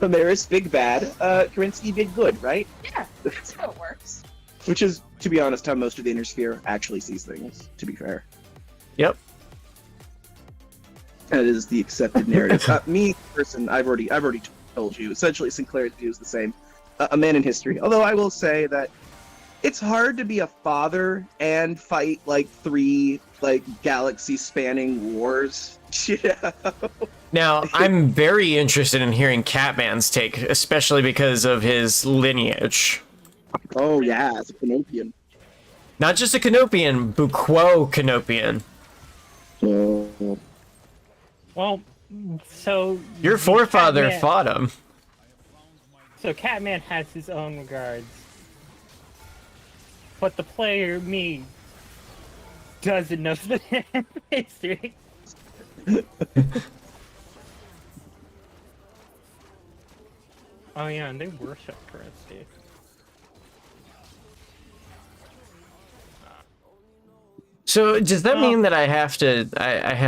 Maris, big bad. Kerensky, big good, right? yeah, that's how it works. Which is, to be honest, how most of the Inner Sphere actually sees things, to be fair. Yep. That is the accepted narrative. Me, person, I've already told you. Essentially, Sinclair's view is the same. A man in history. Although I will say that it's hard to be a father and fight like 3 galaxy-spanning wars. Yeah. Now, I'm very interested in hearing Catman's take, especially because of his lineage. Oh yeah, it's a Canopian. Not just a Canopian, Buquo Canopian. Oh. Well, so Your forefather Catman- fought him. So Catman has his own regards, but the player, me, doesn't know the history. Oh yeah, and they worship Kerensky. So does that Well- mean that I have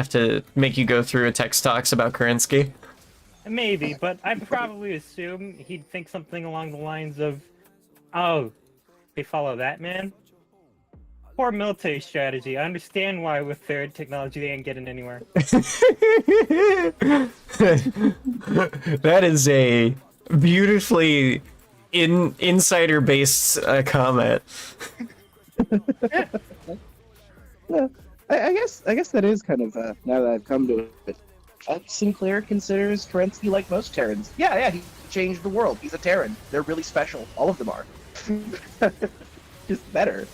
to make you go through a text talks about Kerensky? Maybe, but I'd probably assume he'd think something along the lines of, "Oh, they follow that man? Poor military strategy. I understand why with their technology they ain't getting anywhere." That is a beautifully insider-based comment. Yeah, I guess that is kind of now that I've come to it. Sinclair considers Kerensky like most Terrans. Yeah, he changed the world. He's a Terran. They're really special. All of them are. Just better.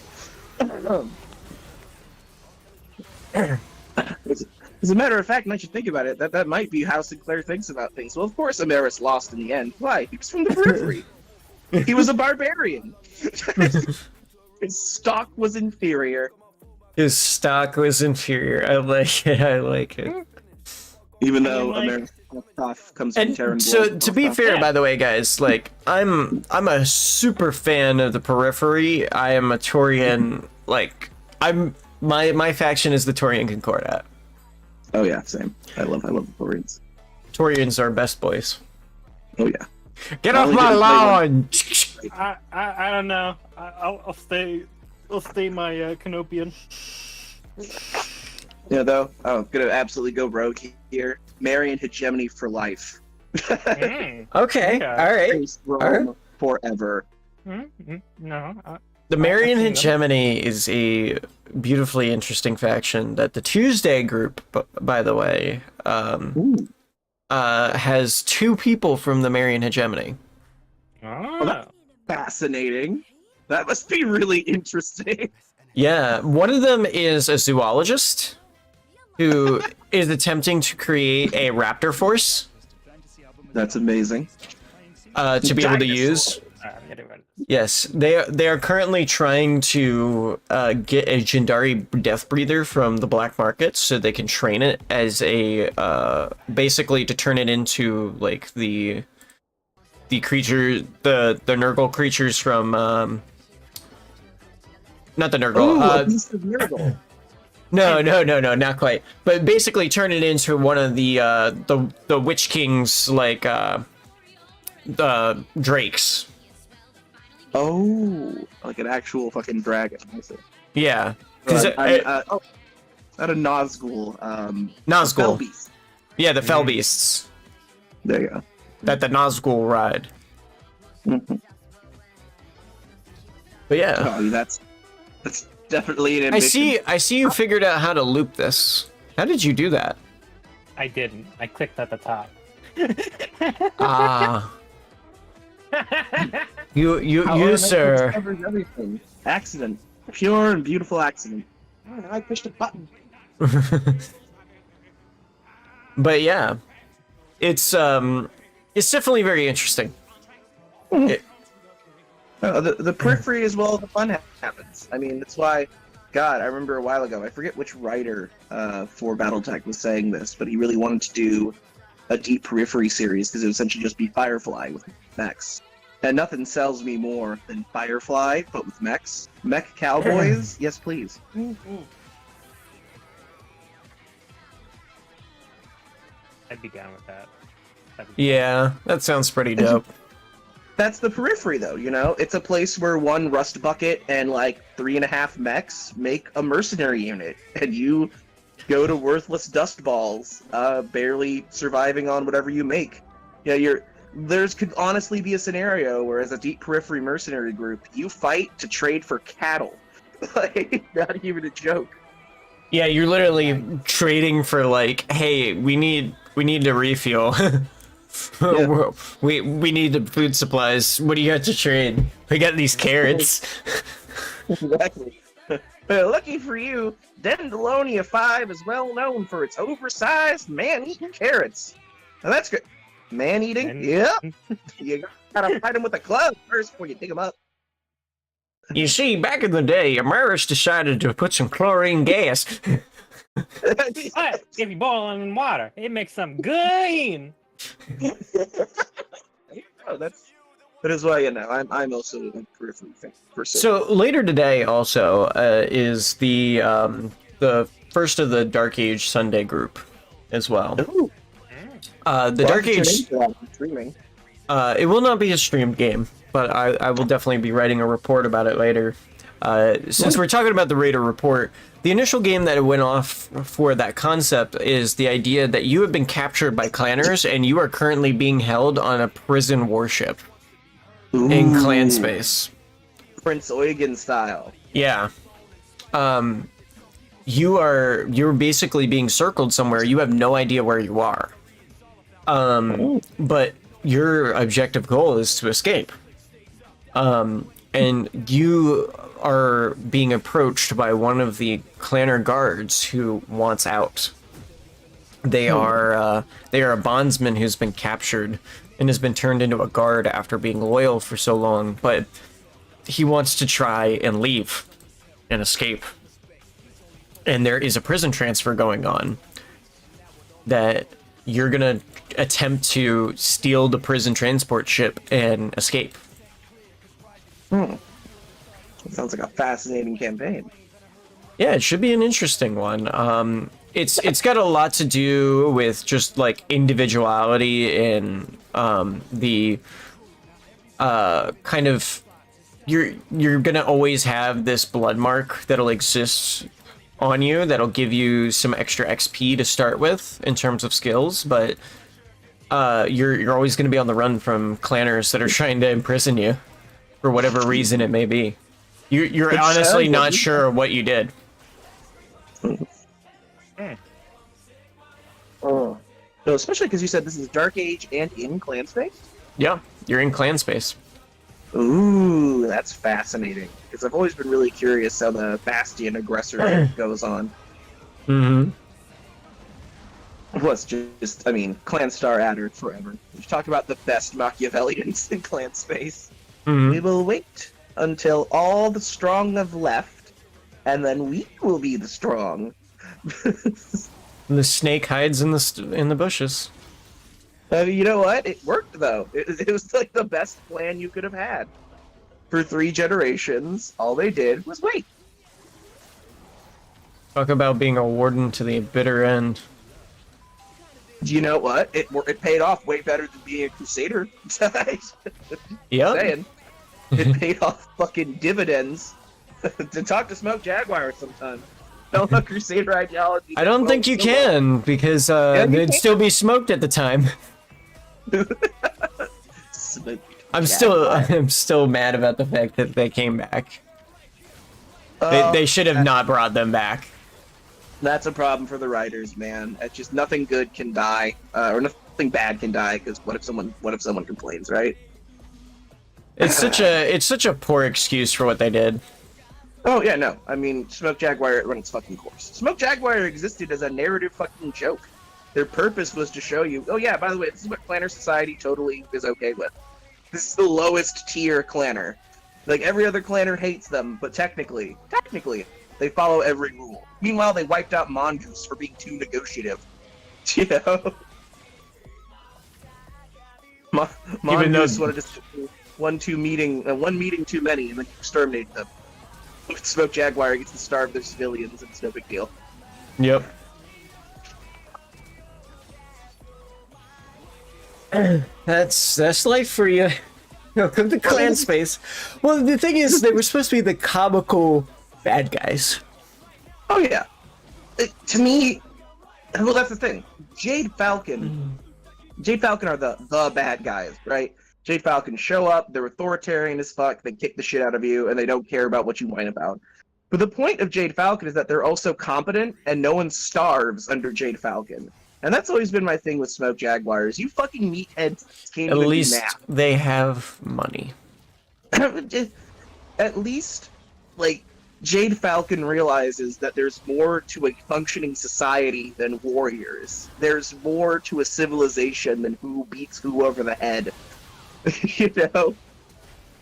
As a matter of fact, now that you think about it, that might be how Sinclair thinks about things. Well, of course, Ameris lost in the end. Why? He was from the periphery. He was a barbarian. His stock was inferior. His stock was inferior. I like it. I like it. Even though like- Ameris comes from And Terran. so, world. to be fair, Yeah. by the way, guys, like I'm a super fan of the periphery. I am a Taurian. Like my faction is the Taurian Concordat. Oh yeah, same. I love the Florians. Taurians are best boys. Oh yeah. Get off my lawn! I don't know. I'll stay my Canopian. Though, I'm gonna absolutely go rogue here. Marion hegemony for life. Okay, Okay. alright. Praise Rome forever. No. The Marian I've seen them. Hegemony is a beautifully interesting faction that the Tuesday group, by the way, has 2 people from the Marian Hegemony. Oh. Fascinating. That must be really interesting. Yeah, one of them is a zoologist who is attempting to create a raptor force That's amazing. to be able to use. Yes, they are currently trying to get a Jindari Death Breather from the black market so they can train it as a basically to turn it into like the creature, the Nurgle creatures from not the Nurgle. A piece of Nurgle. No, not quite. But basically turn it into one of the Witch King's like drakes. Oh, like an actual fucking dragon. I see. Yeah. Not a Nazgul. Nazgul. Fell beast. Yeah, the Fell Beasts There you go. that the Nazgul ride. Mhm. But yeah, Oh, that's definitely an ambition. I see you figured out how to loop this. How did you do that? I didn't. I clicked at the top. Ah, you However, sir. covers everything. Accident. Pure and beautiful accident. I don't know, I pushed a button. But yeah, it's definitely very interesting. The periphery as well as the fun happens. I mean, that's why, God, I remember a while ago, I forget which writer for Battletech was saying this, but he really wanted to do a deep periphery series because it would essentially just be Firefly with mechs. And nothing sells me more than Firefly, but with mechs. Mech cowboys? Yes, please. I'd be down with that. Yeah, that sounds pretty dope. That's the periphery, though, you know? It's a place where one rust bucket and, like, 3.5 mechs make a mercenary unit, and you go to worthless dust balls, barely surviving on whatever you make. Yeah, there's could honestly be a scenario where, as a deep periphery mercenary group, you fight to trade for cattle. Like, not even a joke. Yeah, you're literally trading for like, hey, we need to refuel. Yeah. we need the food supplies. What do you got to trade? We got these carrots. Exactly. Lucky for you, Dendalonia 5 is well known for its oversized man-eating carrots. Now that's good. Man-eating? Yeah. You gotta fight them with a club first before you dig them up. You see, back in the day, Amaris decided to put some chlorine gas. But if you boil them in water, it makes them green. Oh, that is why, you know, I'm also a periphery fan for sure. So later today, also is the first of the Dark Age Sunday group, as well. Ooh, The Dark Age. Streaming. It will not be a streamed game, but I will definitely be writing a report about it later. Since we're talking about the Raider report, the initial game that went off for that concept is the idea that you have been captured by clanners and you are currently being held on a prison warship in clan space. Prince Eugen style. Yeah. You're basically being circled somewhere. You have no idea where you are. But your objective goal is to escape. And you are being approached by one of the clanner guards who wants out. They are a bondsman who's been captured and has been turned into a guard after being loyal for so long, but he wants to try and leave and escape. And there is a prison transfer going on that you're gonna attempt to steal the prison transport ship and escape. Sounds like a fascinating campaign. Yeah, it should be an interesting one. It's got a lot to do with just like individuality and the kind of you're gonna always have this blood mark that'll exist on you that'll give you some extra XP to start with in terms of skills, but you're always gonna be on the run from clanners that are trying to imprison you for whatever reason it may be. You're honestly not sure what you did. Oh. So especially because you said this is Dark Age and in clan space? Yeah, you're in clan space. Ooh, that's fascinating. Because I've always been really curious how the Bastion aggressor goes on. Mm-hmm. What's just, I mean, Clan Star Adder forever. We've talked about the best Machiavellians in clan space. Mm-hmm. We will wait until all the strong have left, and then we will be the strong. The snake hides in the bushes. You know what? It worked, though. It was like the best plan you could have had. For 3 generations, all they did was wait. Talk about being a warden to the bitter end. Do you know what? It paid off way better than being a crusader. Yeah. Saying. It paid off fucking dividends. To talk to Smoke Jaguar sometime. Tell them crusader ideology. I don't think you can, because they'd still be smoked at the time. I'm still mad about the fact that they came back. They should have not brought them back. That's a problem for the writers, man. It's just nothing good can die, or nothing bad can die. Because what if someone complains, right? It's such a poor excuse for what they did. Oh yeah, no. I mean, Smoke Jaguar run its fucking course. Smoke Jaguar existed as a narrative fucking joke. Their purpose was to show you, oh yeah, by the way, this is what Clanner Society totally is okay with. This is the lowest tier Clanner. Like, every other Clanner hates them, but technically, they follow every rule. Meanwhile, they wiped out Mongoose for being too negotiative. You know? Mongoose wanted to one meeting too many, and then exterminate them. Smoke Jaguar gets to starve their civilians, and it's no big deal. Yep. That's life for you. Welcome to clan space. Well, the thing is, they were supposed to be the comical bad guys. Oh yeah. To me, well, that's the thing. Jade Falcon are the bad guys, right? Jade Falcon show up, they're authoritarian as fuck, they kick the shit out of you, and they don't care about what you whine about. But the point of Jade Falcon is that they're also competent, and no one starves under Jade Falcon. And that's always been my thing with Smoke Jaguars. You fucking meatheads can't even be mad. At least they have money. At least, like, Jade Falcon realizes that there's more to a functioning society than warriors. There's more to a civilization than who beats who over the head. You know?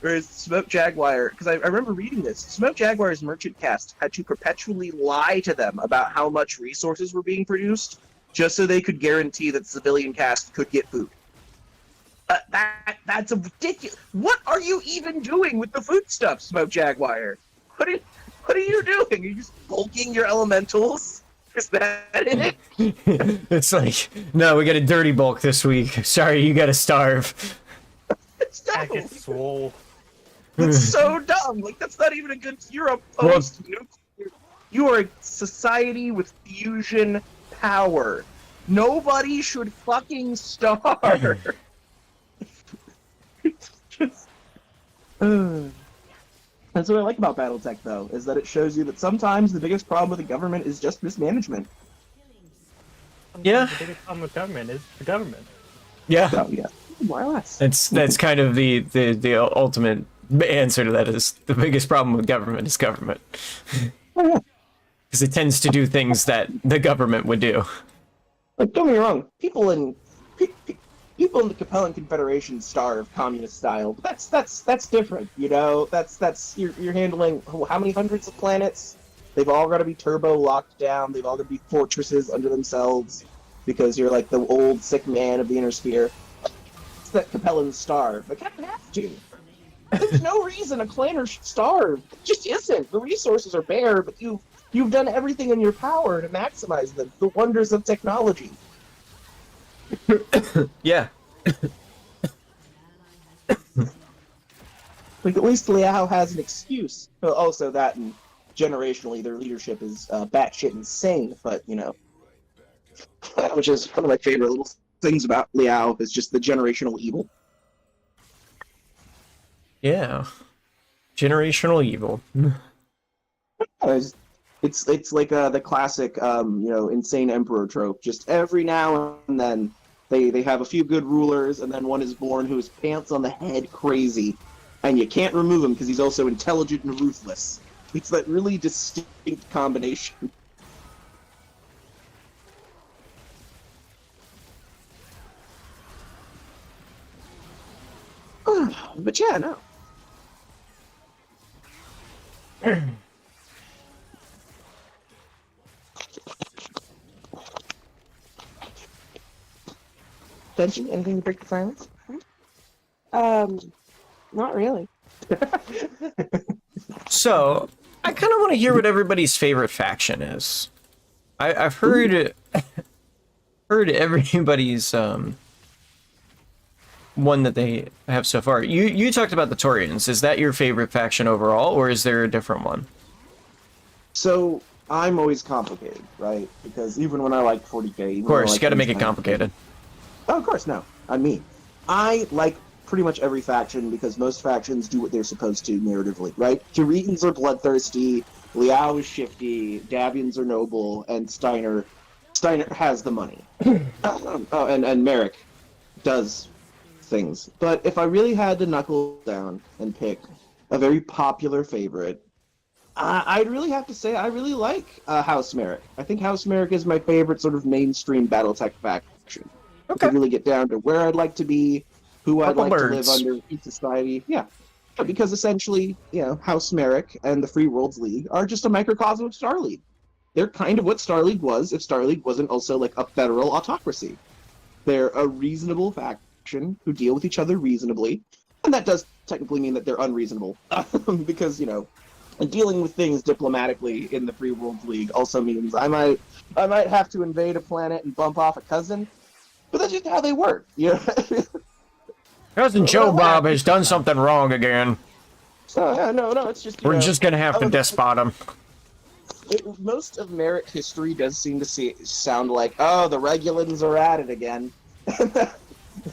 Whereas Smoke Jaguar, because I remember reading this, Smoke Jaguar's merchant caste had to perpetually lie to them about how much resources were being produced, just so they could guarantee that civilian caste could get food. That's a ridiculous. What are you even doing with the foodstuff, Smoke Jaguar? What are you doing? Are you just bulking your elementals? Is that it? It's like, no, we got a dirty bulk this week. Sorry, you gotta starve. It's dumb. I get swole. That's so dumb. Like, that's not even a good. You're a post-nuclear. You are a society with fusion power. Nobody should fucking starve. Just, That's what I like about Battletech, though, is that it shows you that sometimes the biggest problem with the government is just mismanagement. Yeah. The biggest problem with government is the government. Yeah. Oh yeah, more or less. That's kind of the ultimate answer to that is the biggest problem with government is government. Because it tends to do things that the government would do. Like, don't get me wrong, people in the Capellan Confederation starve communist style. That's different, you know. That's you're handling how many hundreds of planets? They've all got to be turbo locked down. They've all got to be fortresses under themselves because you're like the old sick man of the inner sphere. It's that Capellans starve. They kind of have to. There's no reason a clanner should starve. It just isn't. The resources are bare, but you've done everything in your power to maximize them. The wonders of technology. Yeah. Like, at least Liao has an excuse. But also that, and generationally, their leadership is batshit insane, but, you know, which is one of my favorite little things about Liao, is just the generational evil. Yeah. Generational evil. It's like the classic, you know, insane emperor trope. Just every now and then, they have a few good rulers, and then one is born who is pants on the head crazy, and you can't remove him because he's also intelligent and ruthless. It's that really distinct combination. But yeah, no. Benji, anything to break the silence? Not really. So, I kind of want to hear what everybody's favorite faction is. I've heard heard everybody's one that they have so far. You talked about the Torians. Is that your favorite faction overall, or is there a different one? So, I'm always complicated, right? Because even when I like 40k... Of course, you got to make it complicated. Oh, of course, no. I like pretty much every faction because most factions do what they're supposed to narratively, right? Kiritans are bloodthirsty, Liao is shifty, Davians are noble, and Steiner has the money. And Merrick does things. But if I really had to knuckle down and pick a very popular favorite, I'd really have to say I really like House Merrick. I think House Merrick is my favorite sort of mainstream Battletech faction. Okay. To really get down to where I'd like to be, who I'd Purple like birds. to live under in society. Yeah. Because essentially, you know, House Merrick and the Free Worlds League are just a microcosm of Starleague. They're kind of what Starleague was if Starleague wasn't also like a federal autocracy. They're a reasonable faction who deal with each other reasonably, and that does technically mean that they're unreasonable. Because, you know, dealing with things diplomatically in the Free Worlds League also means I might have to invade a planet and bump off a cousin. But that's just how they work, you know? Cousin Joe Bob has done something wrong again. No, it's just... We're just gonna have to despot him. Most of Merrick history does seem to sound like, oh, the Regulans are at it again.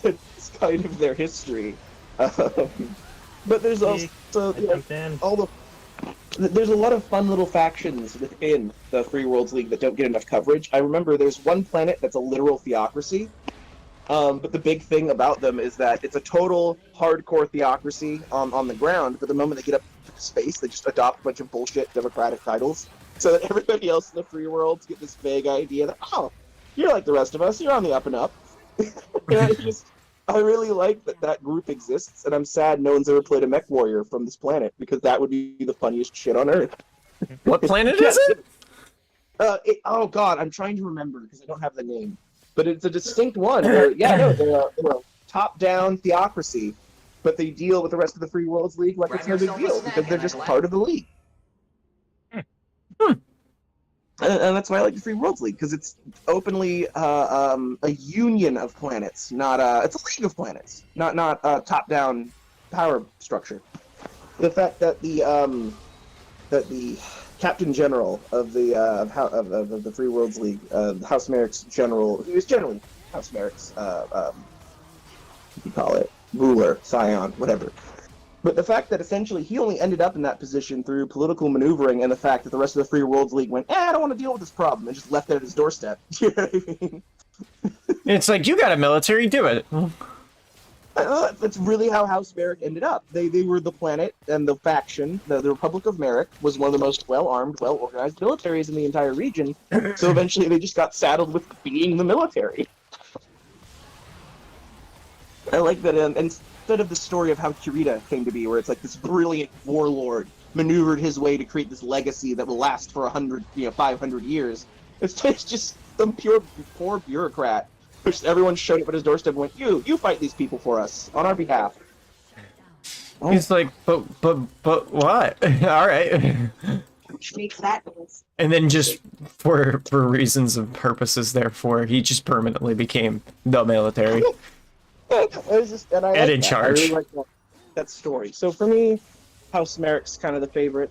It's kind of their history. But there's also... There's a lot of fun little factions within the Free Worlds League that don't get enough coverage. I remember there's one planet that's a literal theocracy, but the big thing about them is that it's a total hardcore theocracy on the ground, but the moment they get up to space, they just adopt a bunch of bullshit democratic titles, so that everybody else in the Free Worlds get this vague idea that, oh, you're like the rest of us, you're on the up and up. I really like that group exists, and I'm sad no one's ever played a mech warrior from this planet, because that would be the funniest shit on Earth. What planet is it? Oh god, I'm trying to remember, because I don't have the name. But it's a distinct one. They're a top-down theocracy, but they deal with the rest of the Free Worlds League like it's no big deal, because they're just part of the league. And that's why I like the Free Worlds League, because it's openly a union of planets, it's a league of planets, not a top-down power structure. The fact that the Captain General of the Free Worlds League, House Merrick's general, who is generally House Merrick's what do you call it, ruler, scion, whatever. But the fact that essentially he only ended up in that position through political maneuvering, and the fact that the rest of the Free Worlds League went, I don't want to deal with this problem, and just left it at his doorstep. You know what I mean? It's like, you got a military, do it. That's really how House Merrick ended up. They were the planet, and the faction, the Republic of Merrick, was one of the most well-armed, well-organized militaries in the entire region, so eventually they just got saddled with being the military. I like that, instead of the story of how Kirita came to be, where it's like this brilliant warlord maneuvered his way to create this legacy that will last for 500 years. It's just some poor bureaucrat who everyone showed up at his doorstep and went, you fight these people for us, on our behalf. He's like, but what? All right. Which makes that noise. And then just for reasons of purposes, therefore, he just permanently became the military. And in charge. I really like that. that story. So for me, House Merrick's kind of the favorite.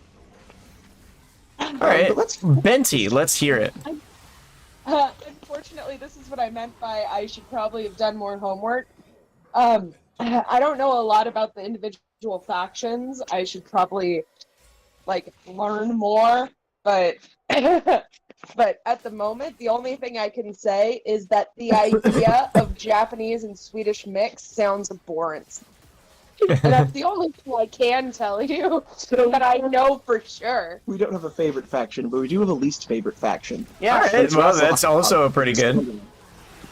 All right, Benty, let's hear it. Unfortunately, this is what I meant by I should probably have done more homework. I don't know a lot about the individual factions. I should probably learn more, but but at the moment, the only thing I can say is that the idea of Japanese and Swedish mix sounds abhorrent. And that's the only thing I can tell you that I know for sure. We don't have a favorite faction, but we do have a least favorite faction. Yeah, all right, well, that's also a pretty good.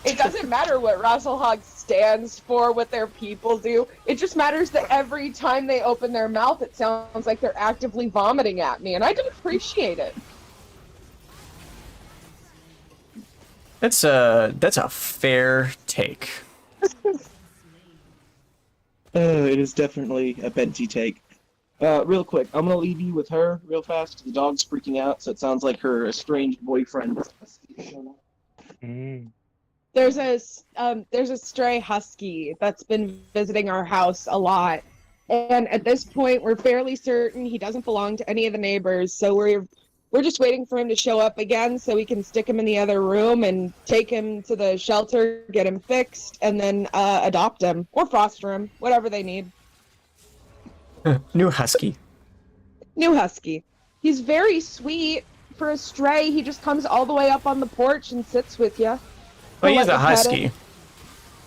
It doesn't matter what Rasselhog stands for, what their people do. It just matters that every time they open their mouth, it sounds like they're actively vomiting at me, and I can appreciate it. That's a fair take. It is definitely a Benty take. Real quick, I'm gonna leave you with her real fast. The dog's freaking out, so it sounds like her estranged boyfriend. There's a stray husky that's been visiting our house a lot, and at this point, we're fairly certain he doesn't belong to any of the neighbors. So we're just waiting for him to show up again, so we can stick him in the other room and take him to the shelter, get him fixed, and then adopt him or foster him, whatever they need. New husky. New husky. He's very sweet for a stray. He just comes all the way up on the porch and sits with you. Well, he's a husky.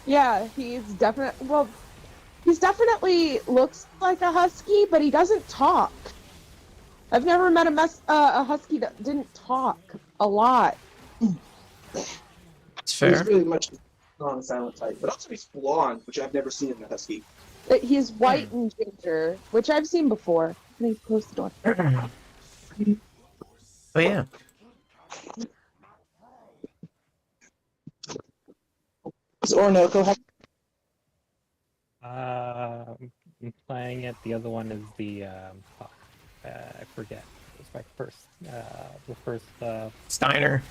Yeah, he's definitely looks like a husky, but he doesn't talk. I've never met a husky that didn't talk a lot. It's fair. He's really much on the silent type, but also he's blonde, which I've never seen in a husky. He's white and ginger, which I've seen before. Let me close the door. Oh yeah. Does Orinoco I'm playing it. The other one is the I forget. It was the first Steiner.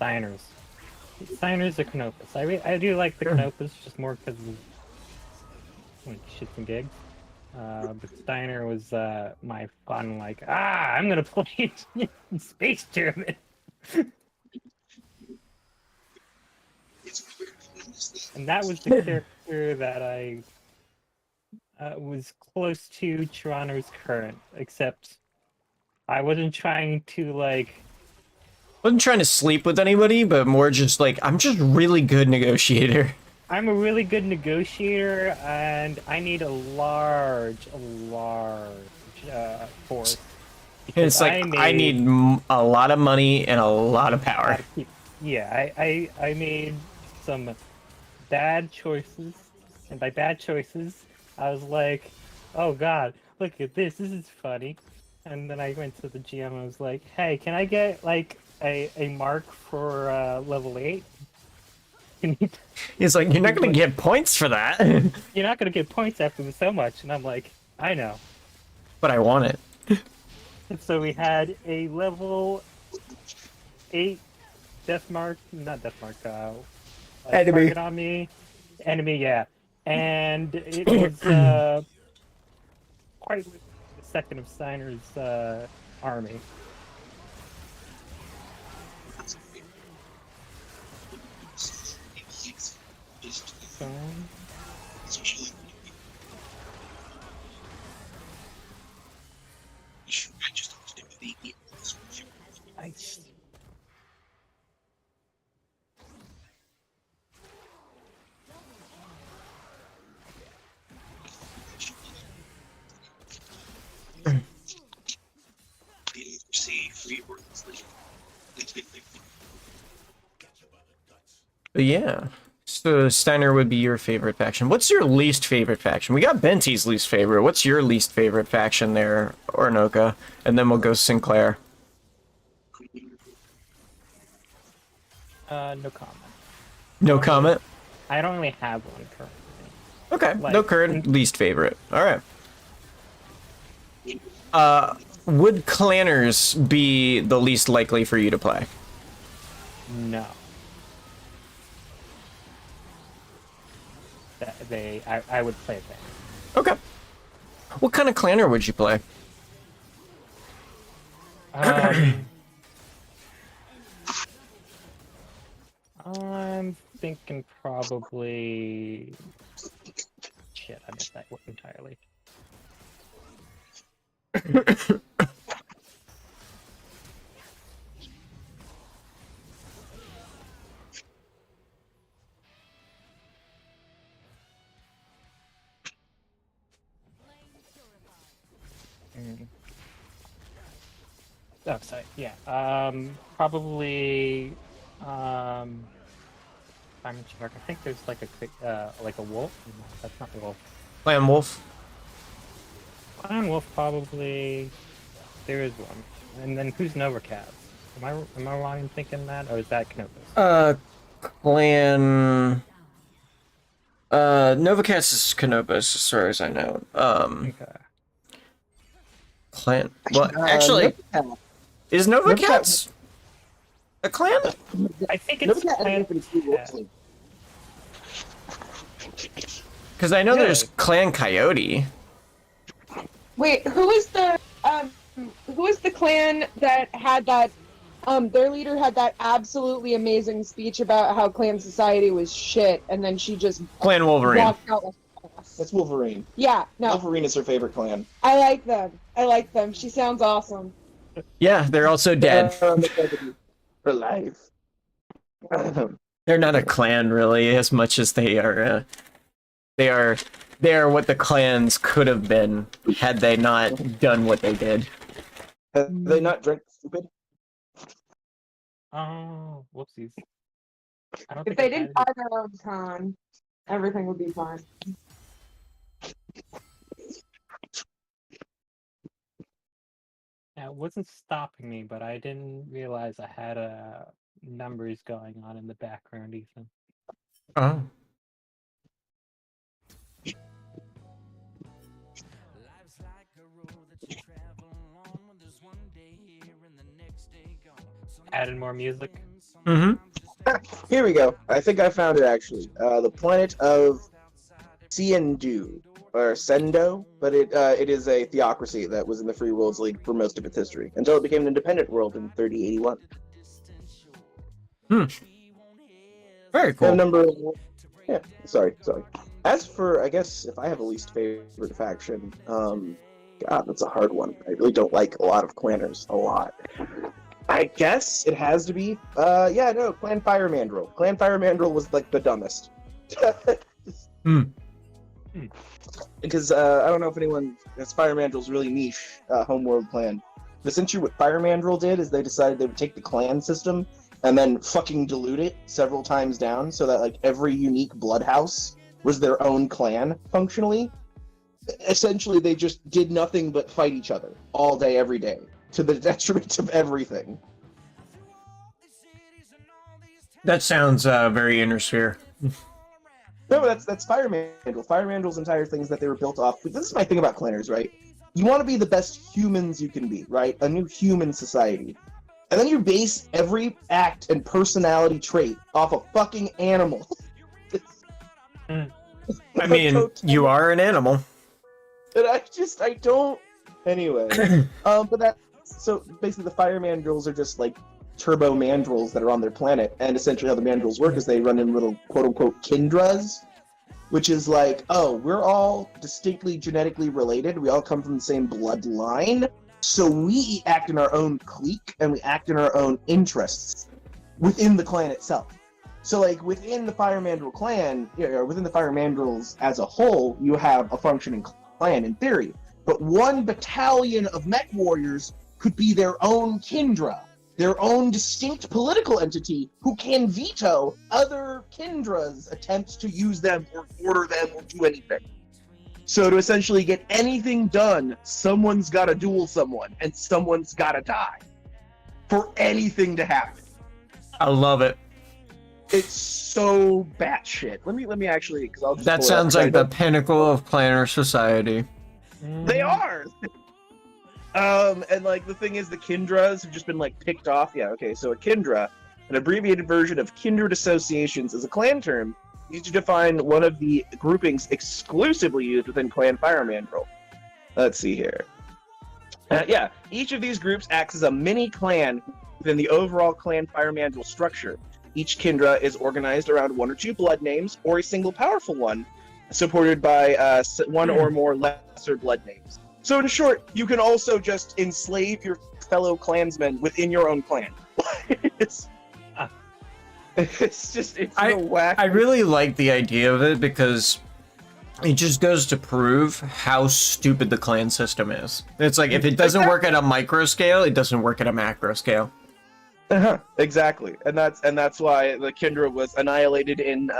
Steiners. Steiners or Canopus. I do like the Canopus just more because of shits and gigs. But Steiner was my fun, I'm gonna play Space German. And that was the character that I was close to Toronto's current, except I wasn't trying to Wasn't trying to sleep with anybody, but more just I'm just really good negotiator. I'm a really good negotiator, and I need a large force. It's I need a lot of money and a lot of power. Yeah, I made some bad choices, and by bad choices, I was like, oh god, look at this is funny. And then I went to the GM and I was like, hey, can I get a mark for level 8? He's like, you're not gonna get points for that. You're not gonna get points after so much. And I'm like, I know. But I want it. And so we had a level 8 enemy target on me. Enemy, yeah. And it was quite the second of Steiner's army. Nice. But yeah. So Steiner would be your favorite faction. What's your least favorite faction? We got Benty's least favorite. What's your least favorite faction there, Orinoka? And then we'll go Sinclair. No comment. No comment? I don't really have one currently. Okay, no current least favorite. Alright. Would Clanners be the least likely for you to play? No. I would play that. Okay. What kind of clanner would you play? I'm thinking probably. Shit, I missed that entirely. Oh, sorry. Yeah. Probably. Diamond Shark. I think there's like a wolf. No, that's not a wolf. Clan Wolf. Clan wolf probably. There is one. And then who's Novacats? Am I wrong in thinking that, or is that Canopus? Clan. Novacats is Canopus, as far as I know. Okay. Clan. Well, actually, is Novacats a clan? I think it's Clan. Because I know there's Clan Coyote. Wait, who is the clan that had that their leader had that absolutely amazing speech about how clan society was shit, and then she just Clan Wolverine. walked out with us. That's Wolverine. Yeah, no. Wolverine is her favorite clan. I like them. She sounds awesome. Yeah, they're also dead. For life. They're not a clan, really, as much as they are. They are what the clans could have been had they not done what they did. Have they not drank stupid? Oh, whoopsies. I don't If think they I didn't had buy their own con, everything would be fine. Yeah, it wasn't stopping me, but I didn't realize I had numbers going on in the background, Ethan. Oh. Added more music. Mm-hmm. Here we go. I think I found it actually. The planet of Siendu, or Sendo, but it is a theocracy that was in the Free Worlds League for most of its history, until it became an independent world in 3081. Very cool. Yeah, sorry. As for, I guess, if I have a least favorite faction, God, that's a hard one. I really don't like a lot of clanners, a lot. I guess it has to be, Clan Fire Mandrill. Clan Fire Mandrill was, like, the dumbest. Because, I don't know if anyone, this Fire Mandrill's really niche, homeworld clan. But essentially what Fire Mandrill did is they decided they would take the clan system and then fucking dilute it several times down so that, like, every unique blood house was their own clan, functionally. Essentially, they just did nothing but fight each other all day, every day, to the detriment of everything. That sounds very Inner Sphere. No, that's Fire Mandrill. Fire Mandrill's entire thing is that they were built off. This is my thing about clanners, right? You want to be the best humans you can be, right? A new human society. And then you base every act and personality trait off a fucking animal. I mean, you are an animal. And I don't. Anyway, so basically the Fire Mandrills are just like turbo mandrills that are on their planet, and essentially how the mandrills work is they run in little quote-unquote kindras, which is like, oh, we're all distinctly genetically related, we all come from the same bloodline, so we act in our own clique, and we act in our own interests within the clan itself. So, like, within the Fire Mandrill clan, or within the Fire Mandrills as a whole, you have a functioning clan in theory, but one battalion of mech warriors could be their own kindra, their own distinct political entity who can veto other Kindra's attempts to use them or order them or do anything. So to essentially get anything done, someone's got to duel someone, and someone's got to die for anything to happen. I love it. It's so batshit. Let me actually, because I'll just. That sounds like the pinnacle of planner society. They are. And like the thing is, the Kindras have just been like picked off. Yeah, okay. So a Kindra, an abbreviated version of kindred associations, is a clan term used to define one of the groupings exclusively used within Clan Fire Mandrill. Let's see here. Yeah, each of these groups acts as a mini clan within the overall clan Fire Mandrill structure. Each Kindra is organized around one or two blood names, or a single powerful one, supported by one or more lesser blood names. So in short, you can also just enslave your fellow clansmen within your own clan. it's so whack. I really like the idea of it because it just goes to prove how stupid the clan system is. It's like, if it doesn't work at a micro scale, it doesn't work at a macro scale. Exactly, and that's why the Kindra was annihilated in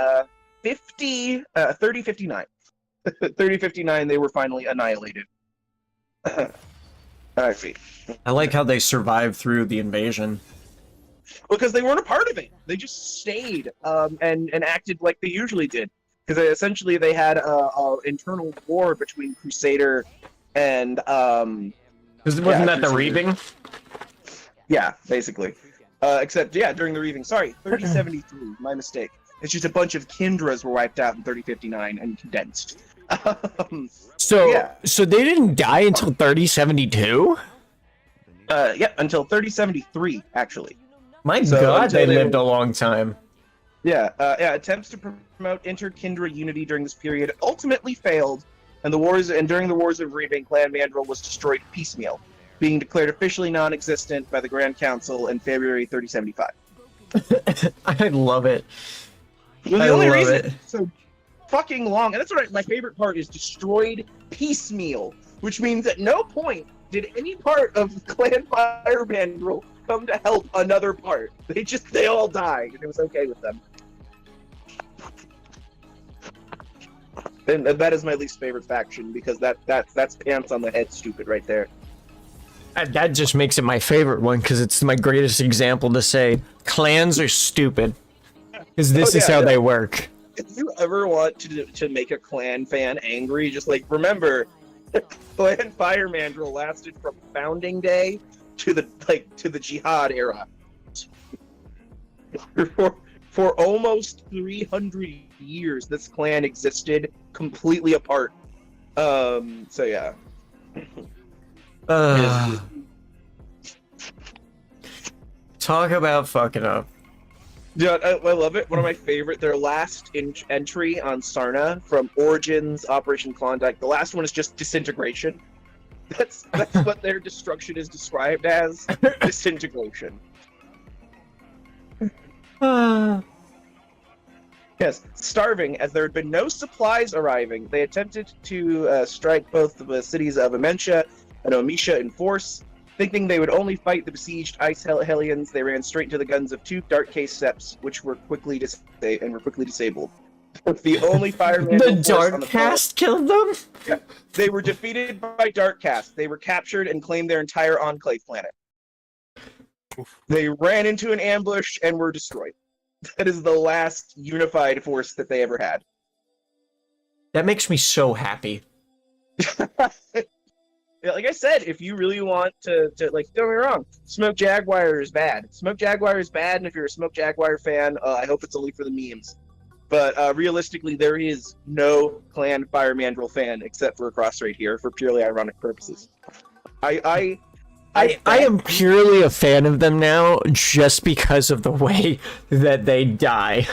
3059. 3059, they were finally annihilated. I see. I like how they survived through the invasion. Because they weren't a part of it. They just stayed and acted like they usually did. Because essentially they had a internal war between Crusader and Wasn't that the Reaving? Yeah, basically. Except during the Reaving. Sorry, 3073. My mistake. It's just a bunch of Kindras were wiped out in 3059 and condensed. So they didn't die until 3072? Until 3073 actually. My God, they lived a long time. Attempts to promote inter-Kindra unity during this period ultimately failed, and during the Wars of Reaving, Clan Mandrill was destroyed piecemeal, being declared officially non-existent by the Grand Council in February 3075. I love it. Well, the only reason it's so fucking long, and that's what my favorite part is destroyed piecemeal, which means at no point did any part of Clan Fire Mandrill come to help another part. They all died, and it was okay with them. And that is my least favorite faction, because that's pants on the head stupid right there. That just makes it my favorite one, because it's my greatest example to say clans are stupid. Because this is how they work. If you ever want to make a clan fan angry, just remember, Clan Fire Mandrill lasted from founding day to the Jihad era. For almost 300 years, this clan existed completely apart. So yeah. Talk about fucking up. Yeah, I love it. One of my favorite, their last entry on Sarna from Origins, Operation Klondike. The last one is just disintegration. That's what their destruction is described as. Disintegration. Yes, starving, as there had been no supplies arriving. They attempted to strike both the cities of Amentia and Omisha in force. Thinking they would only fight the besieged Ice Hellions, they ran straight into the guns of two Dark Case Seps, which were quickly disabled. The only fire The Dark Cast killed them? Yeah. They were defeated by Dark Cast. They were captured and claimed their entire Enclave planet. They ran into an ambush and were destroyed. That is the last unified force that they ever had. That makes me so happy. Yeah, like I said, if you really want to don't get me wrong, Smoke Jaguar is bad. Smoke Jaguar is bad, and if you're a Smoke Jaguar fan, I hope it's only for the memes. But realistically, there is no Clan Fire Mandrill fan except for across right here for purely ironic purposes. I am purely a fan of them now just because of the way that they die.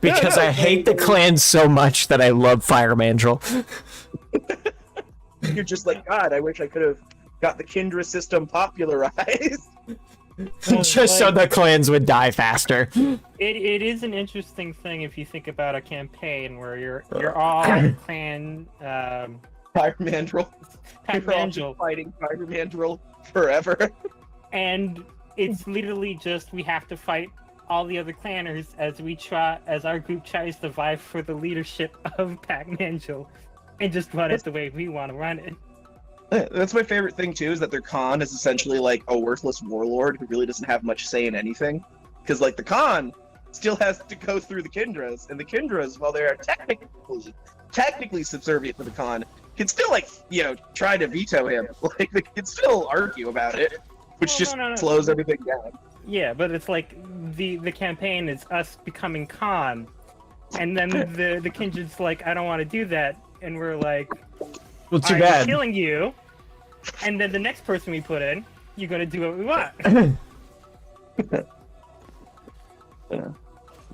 Because I hate the clan so much that I love Fire Mandrill. You're just like, God, I wish I could have got the Kindra system popularized. Just so the clans would die faster. It is an interesting thing if you think about a campaign where you're all clan Fire Mandrill. You're all just fighting Fire Mandrill forever. And it's literally just we have to fight all the other clanners as our group tries to vie for the leadership of Pac Mandrill and just run it the way we want to run it. That's my favorite thing too, is that their Khan is essentially like a worthless warlord who really doesn't have much say in anything. Because like the Khan still has to go through the Kindras, and the Kindras, while they are technically subservient to the Khan, can still try to veto him. Like they can still argue about it, which slows everything down. Yeah, but it's like the campaign is us becoming Khan, and then the Kindred's like, I don't want to do that, and we're like, Well, too We're bad. killing you, and then the next person we put in, you're gonna do what we want.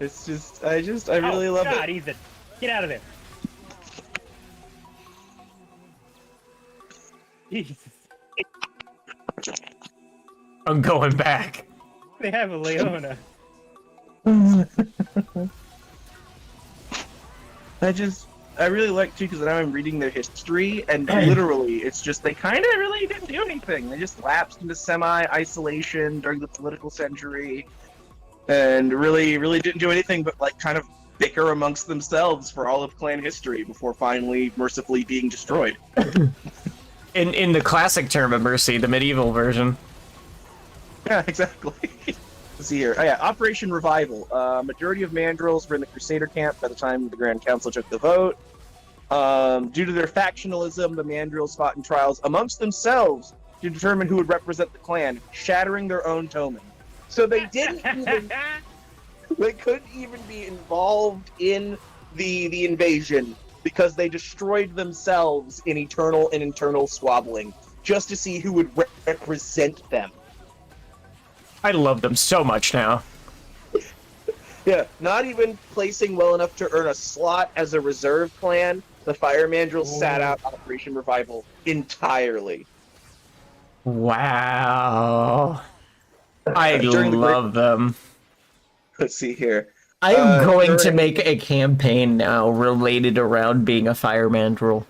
It's just, I really love God, it. Ethan, get out of there. Jesus, I'm going back. they have a Leona. I really like too because now I'm reading their history, and literally, it's just they kind of really didn't do anything. They just lapsed into semi-isolation during the political century, and really didn't do anything but like kind of bicker amongst themselves for all of clan history before finally mercifully being destroyed. In the classic term of mercy, the medieval version. Yeah, exactly. Let's see here. Oh, yeah, Operation Revival. Majority of mandrills were in the Crusader camp by the time the Grand Council took the vote. Due to their factionalism, the mandrills fought in trials amongst themselves to determine who would represent the clan, shattering their own tomen. So they didn't even, they couldn't even be involved in the invasion because they destroyed themselves in internal squabbling just to see who would represent them. I love them so much now. Yeah, not even placing well enough to earn a slot as a reserve clan, the Fire Mandrills sat out Operation Revival entirely. Wow. I love them. Let's see here. I am going to make a campaign now related around being a fire mandrill.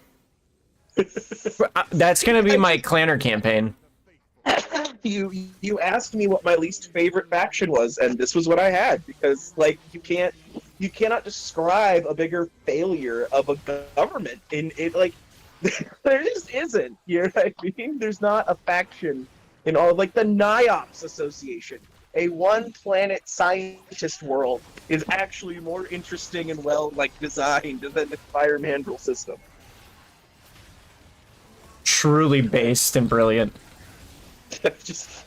That's going to be my clanner campaign. You asked me what my least favorite faction was, and this was what I had, because like you cannot describe a bigger failure of a government in it. Like there just isn't. You know what I mean? There's not a faction in all, like the NIOPS Association, a one planet scientist world, is actually more interesting and well like designed than the Fire Mandrill system. Truly based and brilliant. Just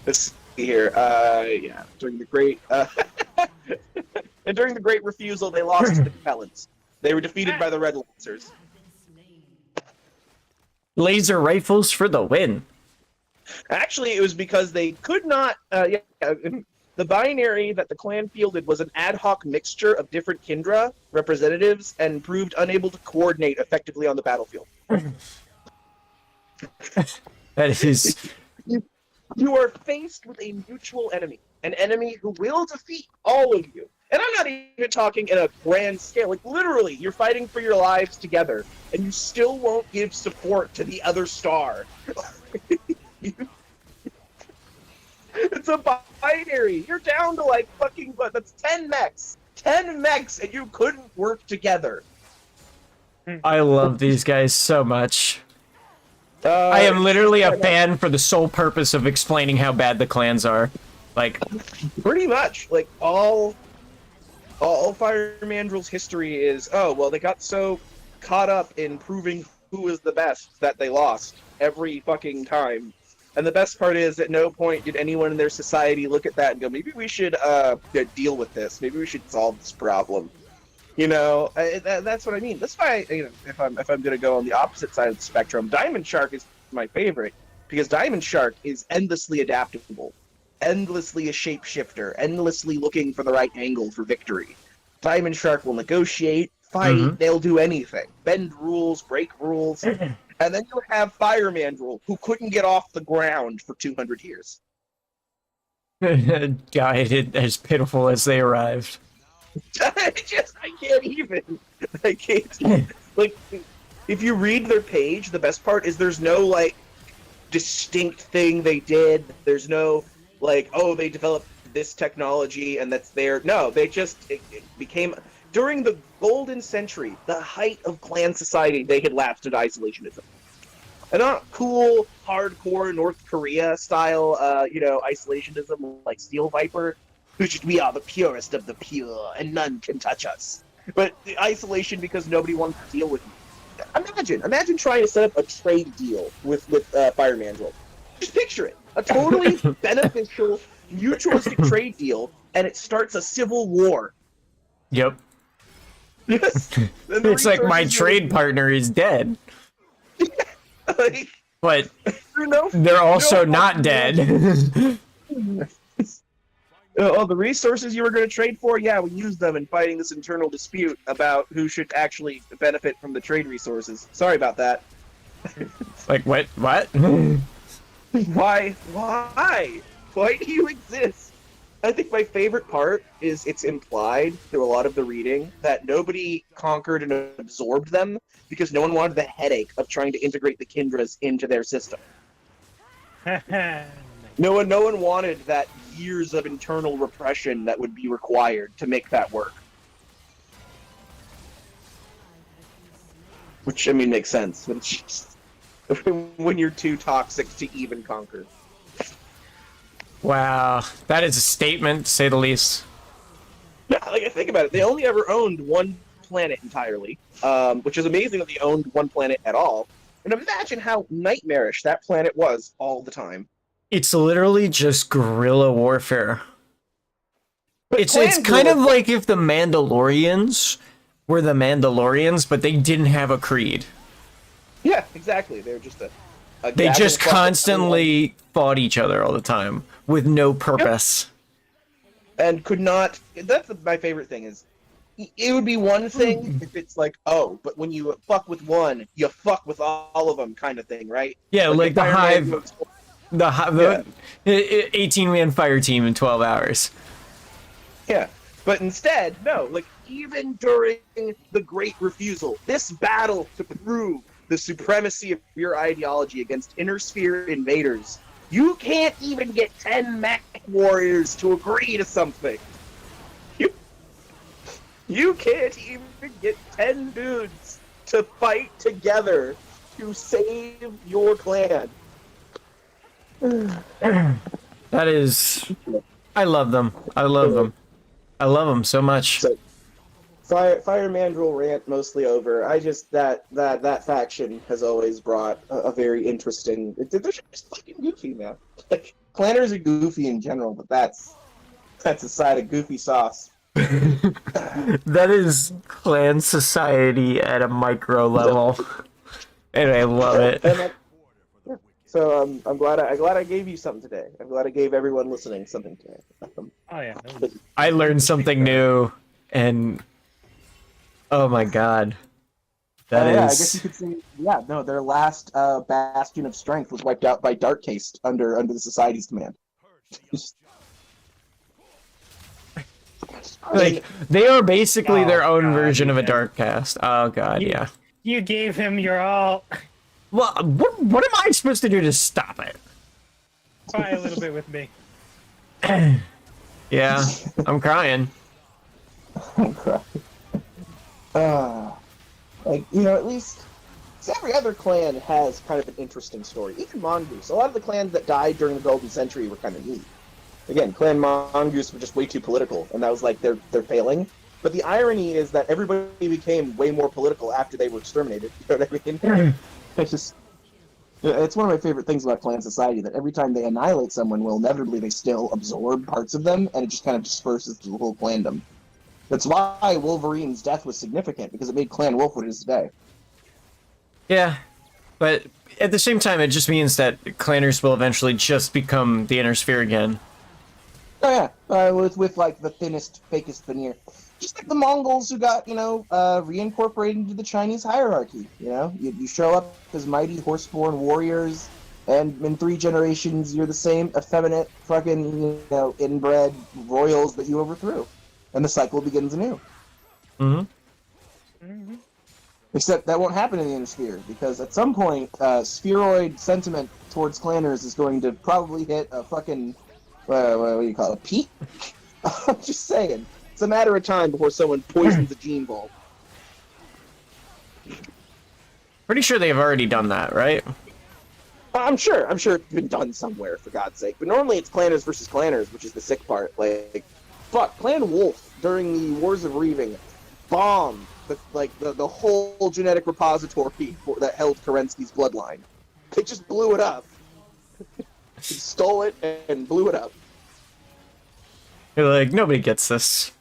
let's see here. Yeah, during the great and during the Great Refusal, they lost to the Capellans. They were defeated by the Red Lancers. Laser rifles for the win. Actually, it was because they could not. The binary that the clan fielded was an ad hoc mixture of different Kindra representatives and proved unable to coordinate effectively on the battlefield. That is. You are faced with a mutual enemy, an enemy who will defeat all of you. And I'm not even talking in a grand scale. Like, literally, you're fighting for your lives together, and you still won't give support to the other star. It's a binary. You're down to, like, fucking, what, that's 10 mechs. 10 mechs, and you couldn't work together. I love these guys so much. I am literally a fan for the sole purpose of explaining how bad the clans are. Like, pretty much. Like, all Fire Mandrill's history is, oh, well, they got so caught up in proving who was the best that they lost every fucking time. And the best part is, at no point did anyone in their society look at that and go, maybe we should deal with this. Maybe we should solve this problem. You know, that's what I mean. That's why, you know, if I'm going to go on the opposite side of the spectrum, Diamond Shark is my favorite, because Diamond Shark is endlessly adaptable, endlessly a shapeshifter, endlessly looking for the right angle for victory. Diamond Shark will negotiate, fight, they'll do anything. Bend rules, break rules. And then you have Fire Mandrill, who couldn't get off the ground for 200 years. Guided as pitiful as they arrived. I can't even. I can't. Like, if you read their page, the best part is there's no, like, distinct thing they did. There's no, like, oh, they developed this technology and that's there. No, they just, it became, during the golden century, the height of clan society, they had lapsed into isolationism. And not cool, hardcore North Korea style, isolationism like Steel Viper. We are the purest of the pure, and none can touch us. But the isolation because nobody wants to deal with you. Imagine trying to set up a trade deal with Fire Mandrill. Just picture it. A totally beneficial, mutualistic trade deal, and it starts a civil war. Yep. Yes. It's like my trade partner is dead. Like, But no, they're also no not dead. Oh, the resources you were going to trade for? Yeah, we used them in fighting this internal dispute about who should actually benefit from the trade resources. Sorry about that. Like, what? What? Why? Why? Why do you exist? I think my favorite part is it's implied through a lot of the reading that nobody conquered and absorbed them because no one wanted the headache of trying to integrate the Kindras into their system. No one wanted that years of internal repression that would be required to make that work. Which, I mean, makes sense. It's just, when you're too toxic to even conquer. Wow, that is a statement, to say the least. Yeah, like, I think about it. They only ever owned one planet entirely, which is amazing that they owned one planet at all. And imagine how nightmarish that planet was all the time. It's literally just guerrilla warfare. But It's clan kind of guerrilla- like if the Mandalorians were the Mandalorians, but they didn't have a creed. Yeah, exactly. They're just a They gathering just fuck of constantly fought each other all the time with no purpose. everyone and could not. That's my favorite thing is. It would be one thing if it's like, oh, but when you fuck with one, you fuck with all of them, kind of thing, right? Yeah, like the Iron Hive, Man- the 18-man fire team in 12 hours. Yeah, but instead, no. Like even during the Great Refusal, this battle to prove the supremacy of your ideology against Inner Sphere invaders, you can't even get 10 mech warriors to agree to something. You can't even get 10 dudes to fight together to save your clan. That is, I love them. I love them. I love them so much. So, Fire Mandrill rant mostly over. I just that faction has always brought a very interesting. They're just fucking goofy, man. Like clanners are goofy in general, but that's a side of goofy sauce. That is clan society at a micro level, and I love it. So I'm glad I gave you something today. I'm glad I gave everyone listening something today. Oh yeah. I learned something new, and oh my god, that Yeah, I is. guess you could say, yeah, no, their last bastion of strength was wiped out by Dark Caste under the Society's command. Like they are basically their own God, version of a yeah. dark cast. Oh god, You- yeah. You gave him your all. Well, what am I supposed to do to stop it? Cry a little bit with me. Yeah, I'm crying. Like, you know, at least every other clan has kind of an interesting story. Even Mongoose. A lot of the clans that died during the Golden Century were kind of neat. Again, Clan Mongoose were just way too political, and that was like they're failing. But the irony is that everybody became way more political after they were exterminated. You know what I mean? It's one of my favorite things about clan society, that every time they annihilate someone, well, inevitably they still absorb parts of them, and it just kind of disperses through the whole clandom. That's why Wolverine's death was significant, because it made Clan Wolf what it is today. Yeah, but at the same time, it just means that clanners will eventually just become the Inner Sphere again. Oh yeah, with like the thinnest, fakest veneer. Just like the Mongols who got, reincorporated into the Chinese hierarchy, you know? You show up as mighty horseborn warriors, and in 3 generations you're the same effeminate, fucking, inbred royals that you overthrew. And the cycle begins anew. Mm-hmm. Except that won't happen in the Inner Sphere, because at some point, spheroid sentiment towards clanners is going to probably hit a fucking, what do you call it, a peak? I'm just saying. It's a matter of time before someone poisons a gene vault. Pretty sure they've already done that, right? I'm sure it's been done somewhere, for God's sake. But normally it's clanners versus clanners, which is the sick part. Like, fuck, Clan Wolf, during the Wars of Reaving, bombed the whole genetic repository that held Kerensky's bloodline. They just blew it up. They stole it and blew it up. You're like, nobody gets this.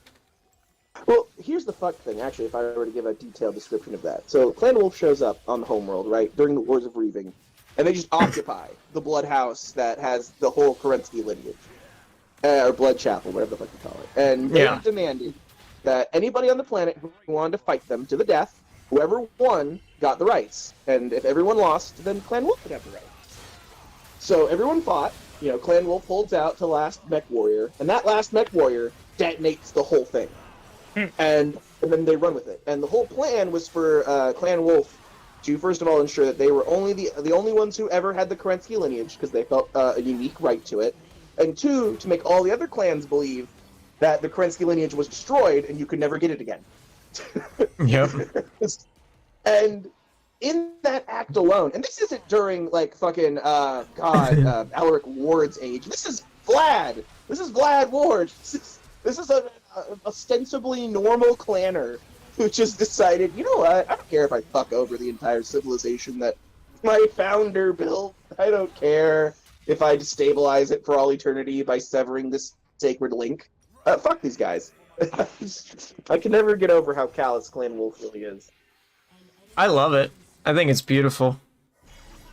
Well, here's the fuck thing, actually, if I were to give a detailed description of that. So, Clan Wolf shows up on the homeworld, right, during the Wars of Reaving, and they just occupy the blood house that has the whole Kerensky lineage, or blood chapel, whatever the fuck you call it. And they demanded that anybody on the planet who wanted to fight them to the death, whoever won got the rights, and if everyone lost, then Clan Wolf would have the rights. So everyone fought. You know, Clan Wolf holds out to last mech warrior, and that last mech warrior detonates the whole thing, and then they run with it. And the whole plan was for Clan Wolf to first of all ensure that they were only the only ones who ever had the Kerensky lineage because they felt a unique right to it, and two, to make all the other clans believe that the Kerensky lineage was destroyed and you could never get it again. Yep. And in that act alone, and this isn't during like fucking Alaric Ward's age. This is Vlad. This is Vlad Ward. This is a ostensibly normal clanner who just decided, you know what? I don't care if I fuck over the entire civilization that my founder built. I don't care if I destabilize it for all eternity by severing this sacred link. Fuck these guys. I can never get over how callous Clan Wolf really is. I love it. I think it's beautiful.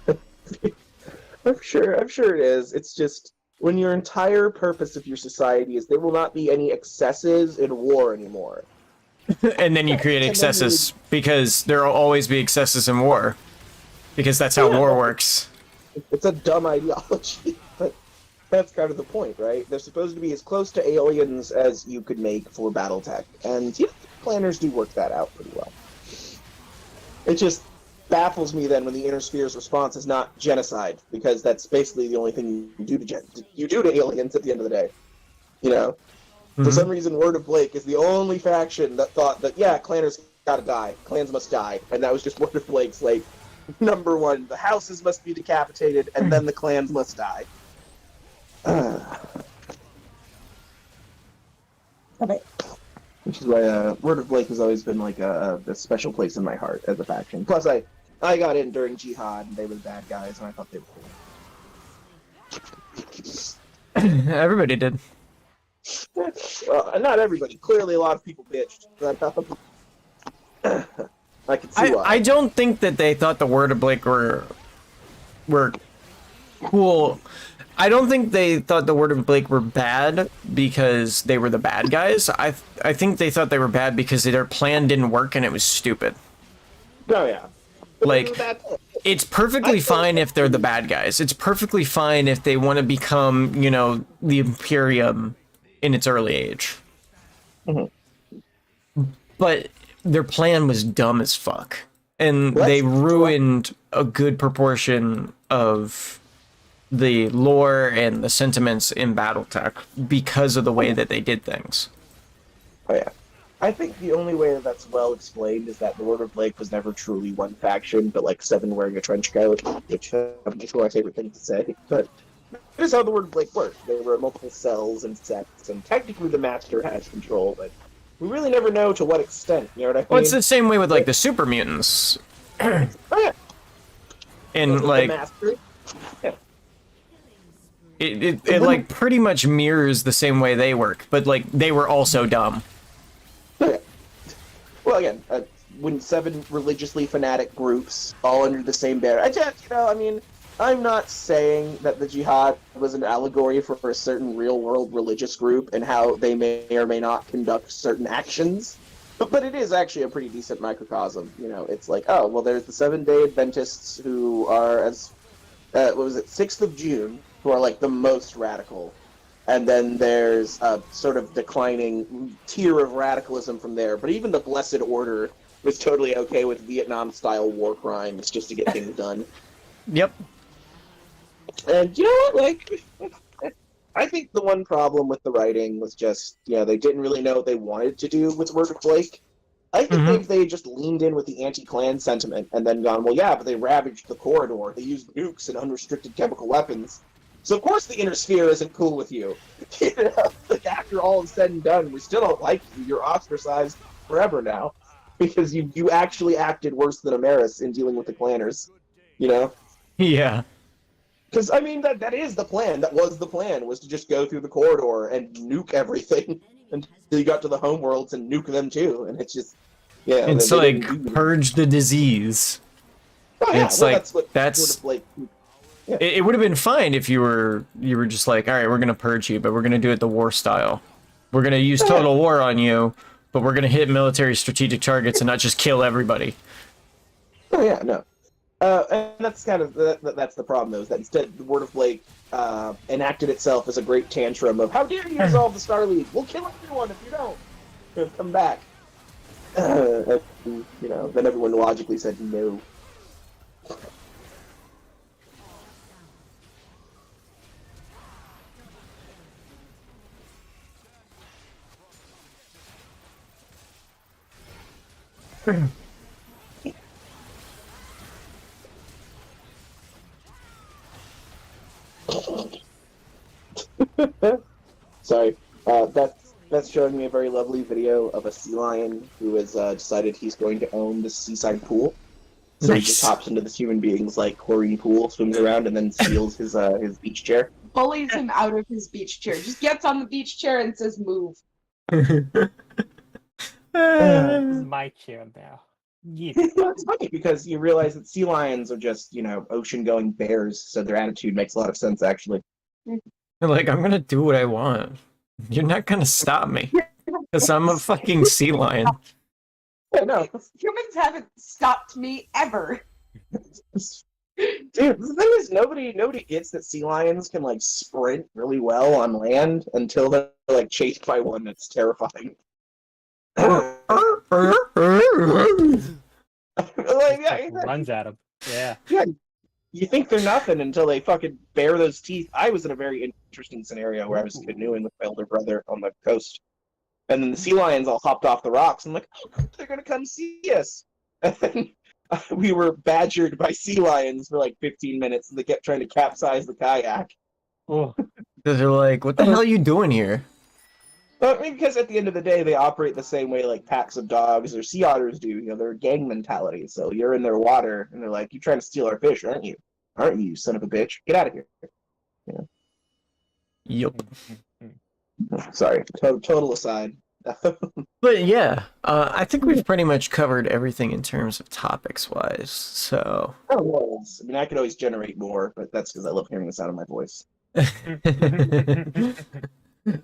I'm sure it is. It's just when your entire purpose of your society is there will not be any excesses in war anymore. And then you create excesses because there will always be excesses in war. Because that's how war works. It's a dumb ideology, but that's kind of the point, right? They're supposed to be as close to aliens as you could make for Battletech, and planners do work that out pretty well. It just baffles me then when the Inner Sphere's response is not genocide, because that's basically the only thing you do to aliens at the end of the day. You know? Mm-hmm. For some reason, Word of Blake is the only faction that thought that, yeah, clanners gotta die. Clans must die. And that was just Word of Blake's, like, number one. The houses must be decapitated, and then the clans must die. Okay. Which is why Word of Blake has always been like a special place in my heart as a faction. Plus, I got in during Jihad, and they were the bad guys, and I thought they were cool. Everybody did. Well, not everybody. Clearly, a lot of people bitched. I can see why. I don't think that they thought the Word of Blake were cool. I don't think they thought the Word of Blake were bad because they were the bad guys. I think they thought they were bad because their plan didn't work and it was stupid. Oh, yeah. Like, it's perfectly fine if they're the bad guys. It's perfectly fine if they want to become, you know, the Imperium in its early age. Mm-hmm. But their plan was dumb as fuck. And they ruined a good proportion of the lore and the sentiments in Battletech because of the way that they did things. Oh yeah. I think the only way that's well explained is that the Word of Blake was never truly one faction, but like 7 wearing a trench coat, which is my favorite thing to say. But that is how the Word of Blake worked. There were multiple cells and sects, and technically the Master has control, but we really never know to what extent, you know what I mean? Well, it's the same way with like the super mutants. Oh yeah. And like... The Master. Yeah. It like pretty much mirrors the same way they work, but like they were also dumb. Okay. Well, again, when 7 religiously fanatic groups all under the same banner, I mean, I'm not saying that the Jihad was an allegory for a certain real-world religious group and how they may or may not conduct certain actions, but it is actually a pretty decent microcosm. You know, it's like, oh, well, there's the 7-day Adventists who are as, 6th of June, who are like the most radical, and then there's a sort of declining tier of radicalism from there. But even the Blessed Order was totally okay with Vietnam-style war crimes just to get things done. Yep. And you know what, like, I think the one problem with the writing was just, they didn't really know what they wanted to do with Word of Blake. I think if they just leaned in with the anti-clan sentiment and then gone, well, yeah, but they ravaged the corridor, they used nukes and unrestricted chemical weapons. So of course the Inner Sphere isn't cool with you. Like after all is said and done, we still don't like you. You're ostracized forever now. Because you actually acted worse than Amaris in dealing with the clanners. You know? Yeah. Because, I mean, that is the plan. That was the plan, was to just go through the corridor and nuke everything until you got to the homeworlds and nuke them too. And it's just, It's like, purge the disease. Oh, yeah, It's well, like, that's what that's- sort of like. It would have been fine if you were just like, all right, we're gonna purge you, but we're gonna do it the war style. We're gonna use total war on you, but we're gonna hit military strategic targets and not just kill everybody. Oh yeah, no. And that's kind of that's the problem, though, is that instead the Word of Blake enacted itself as a great tantrum of how dare you resolve the Star League? We'll kill everyone if you don't. Come back. And, then everyone logically said no. Sorry, that's showing me a very lovely video of a sea lion who has decided he's going to own the seaside pool. So he just Nice. hops into this human being's like chlorine pool, swims around, and then steals his beach chair. Bullies him out of his beach chair. Just gets on the beach chair and says, "Move." This is my chair now. Yeah. It's funny because you realize that sea lions are just ocean-going bears, so their attitude makes a lot of sense actually. Like, I'm gonna do what I want. You're not gonna stop me, because I'm a fucking sea lion. Yeah, no, Humans haven't stopped me ever. dude, the thing is, nobody gets that sea lions can like sprint really well on land until they're like chased by one that's terrifying. Like, yeah, exactly. Runs at him. Yeah. Yeah, you think they're nothing until they fucking bare those teeth. I was in a very interesting scenario where I was canoeing with my older brother on the coast, and then the sea lions all hopped off the rocks. I'm like, oh, they're gonna come see us. And then we were badgered by sea lions for like 15 minutes, and they kept trying to capsize the kayak. Oh. They're like, what the hell are you doing here? But because at the end of the day, they operate the same way like packs of dogs or sea otters do. They're a gang mentality. So you're in their water, and they're like, "You're trying to steal our fish, aren't you? Aren't you, son of a bitch? Get out of here!" Yup. Sorry, total aside. But yeah, I think we've pretty much covered everything in terms of topics-wise. So, Oh, well, I mean, I could always generate more, but that's because I love hearing the sound of my voice.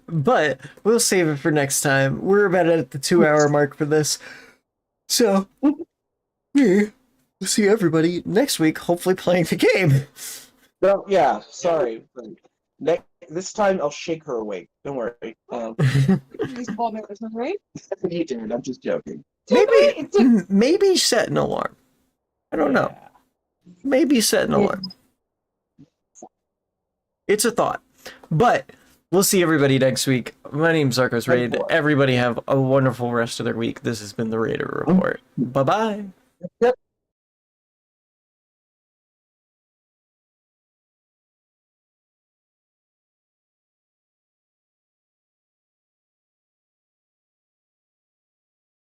but we'll save it for next time. We're about at the 2-hour mark for this. So, we'll see everybody next week, hopefully playing the game. Well, yeah, sorry. But this time I'll shake her awake. Don't worry. Reasonable embarrassment, right? You did. I'm just joking. Maybe set an alarm. I don't know. Yeah. Maybe set an alarm. It's a thought. But we'll see everybody next week. My name's Zarkos Raid. Everybody have a wonderful rest of their week. This has been the Raider Report. Bye-bye. Yep.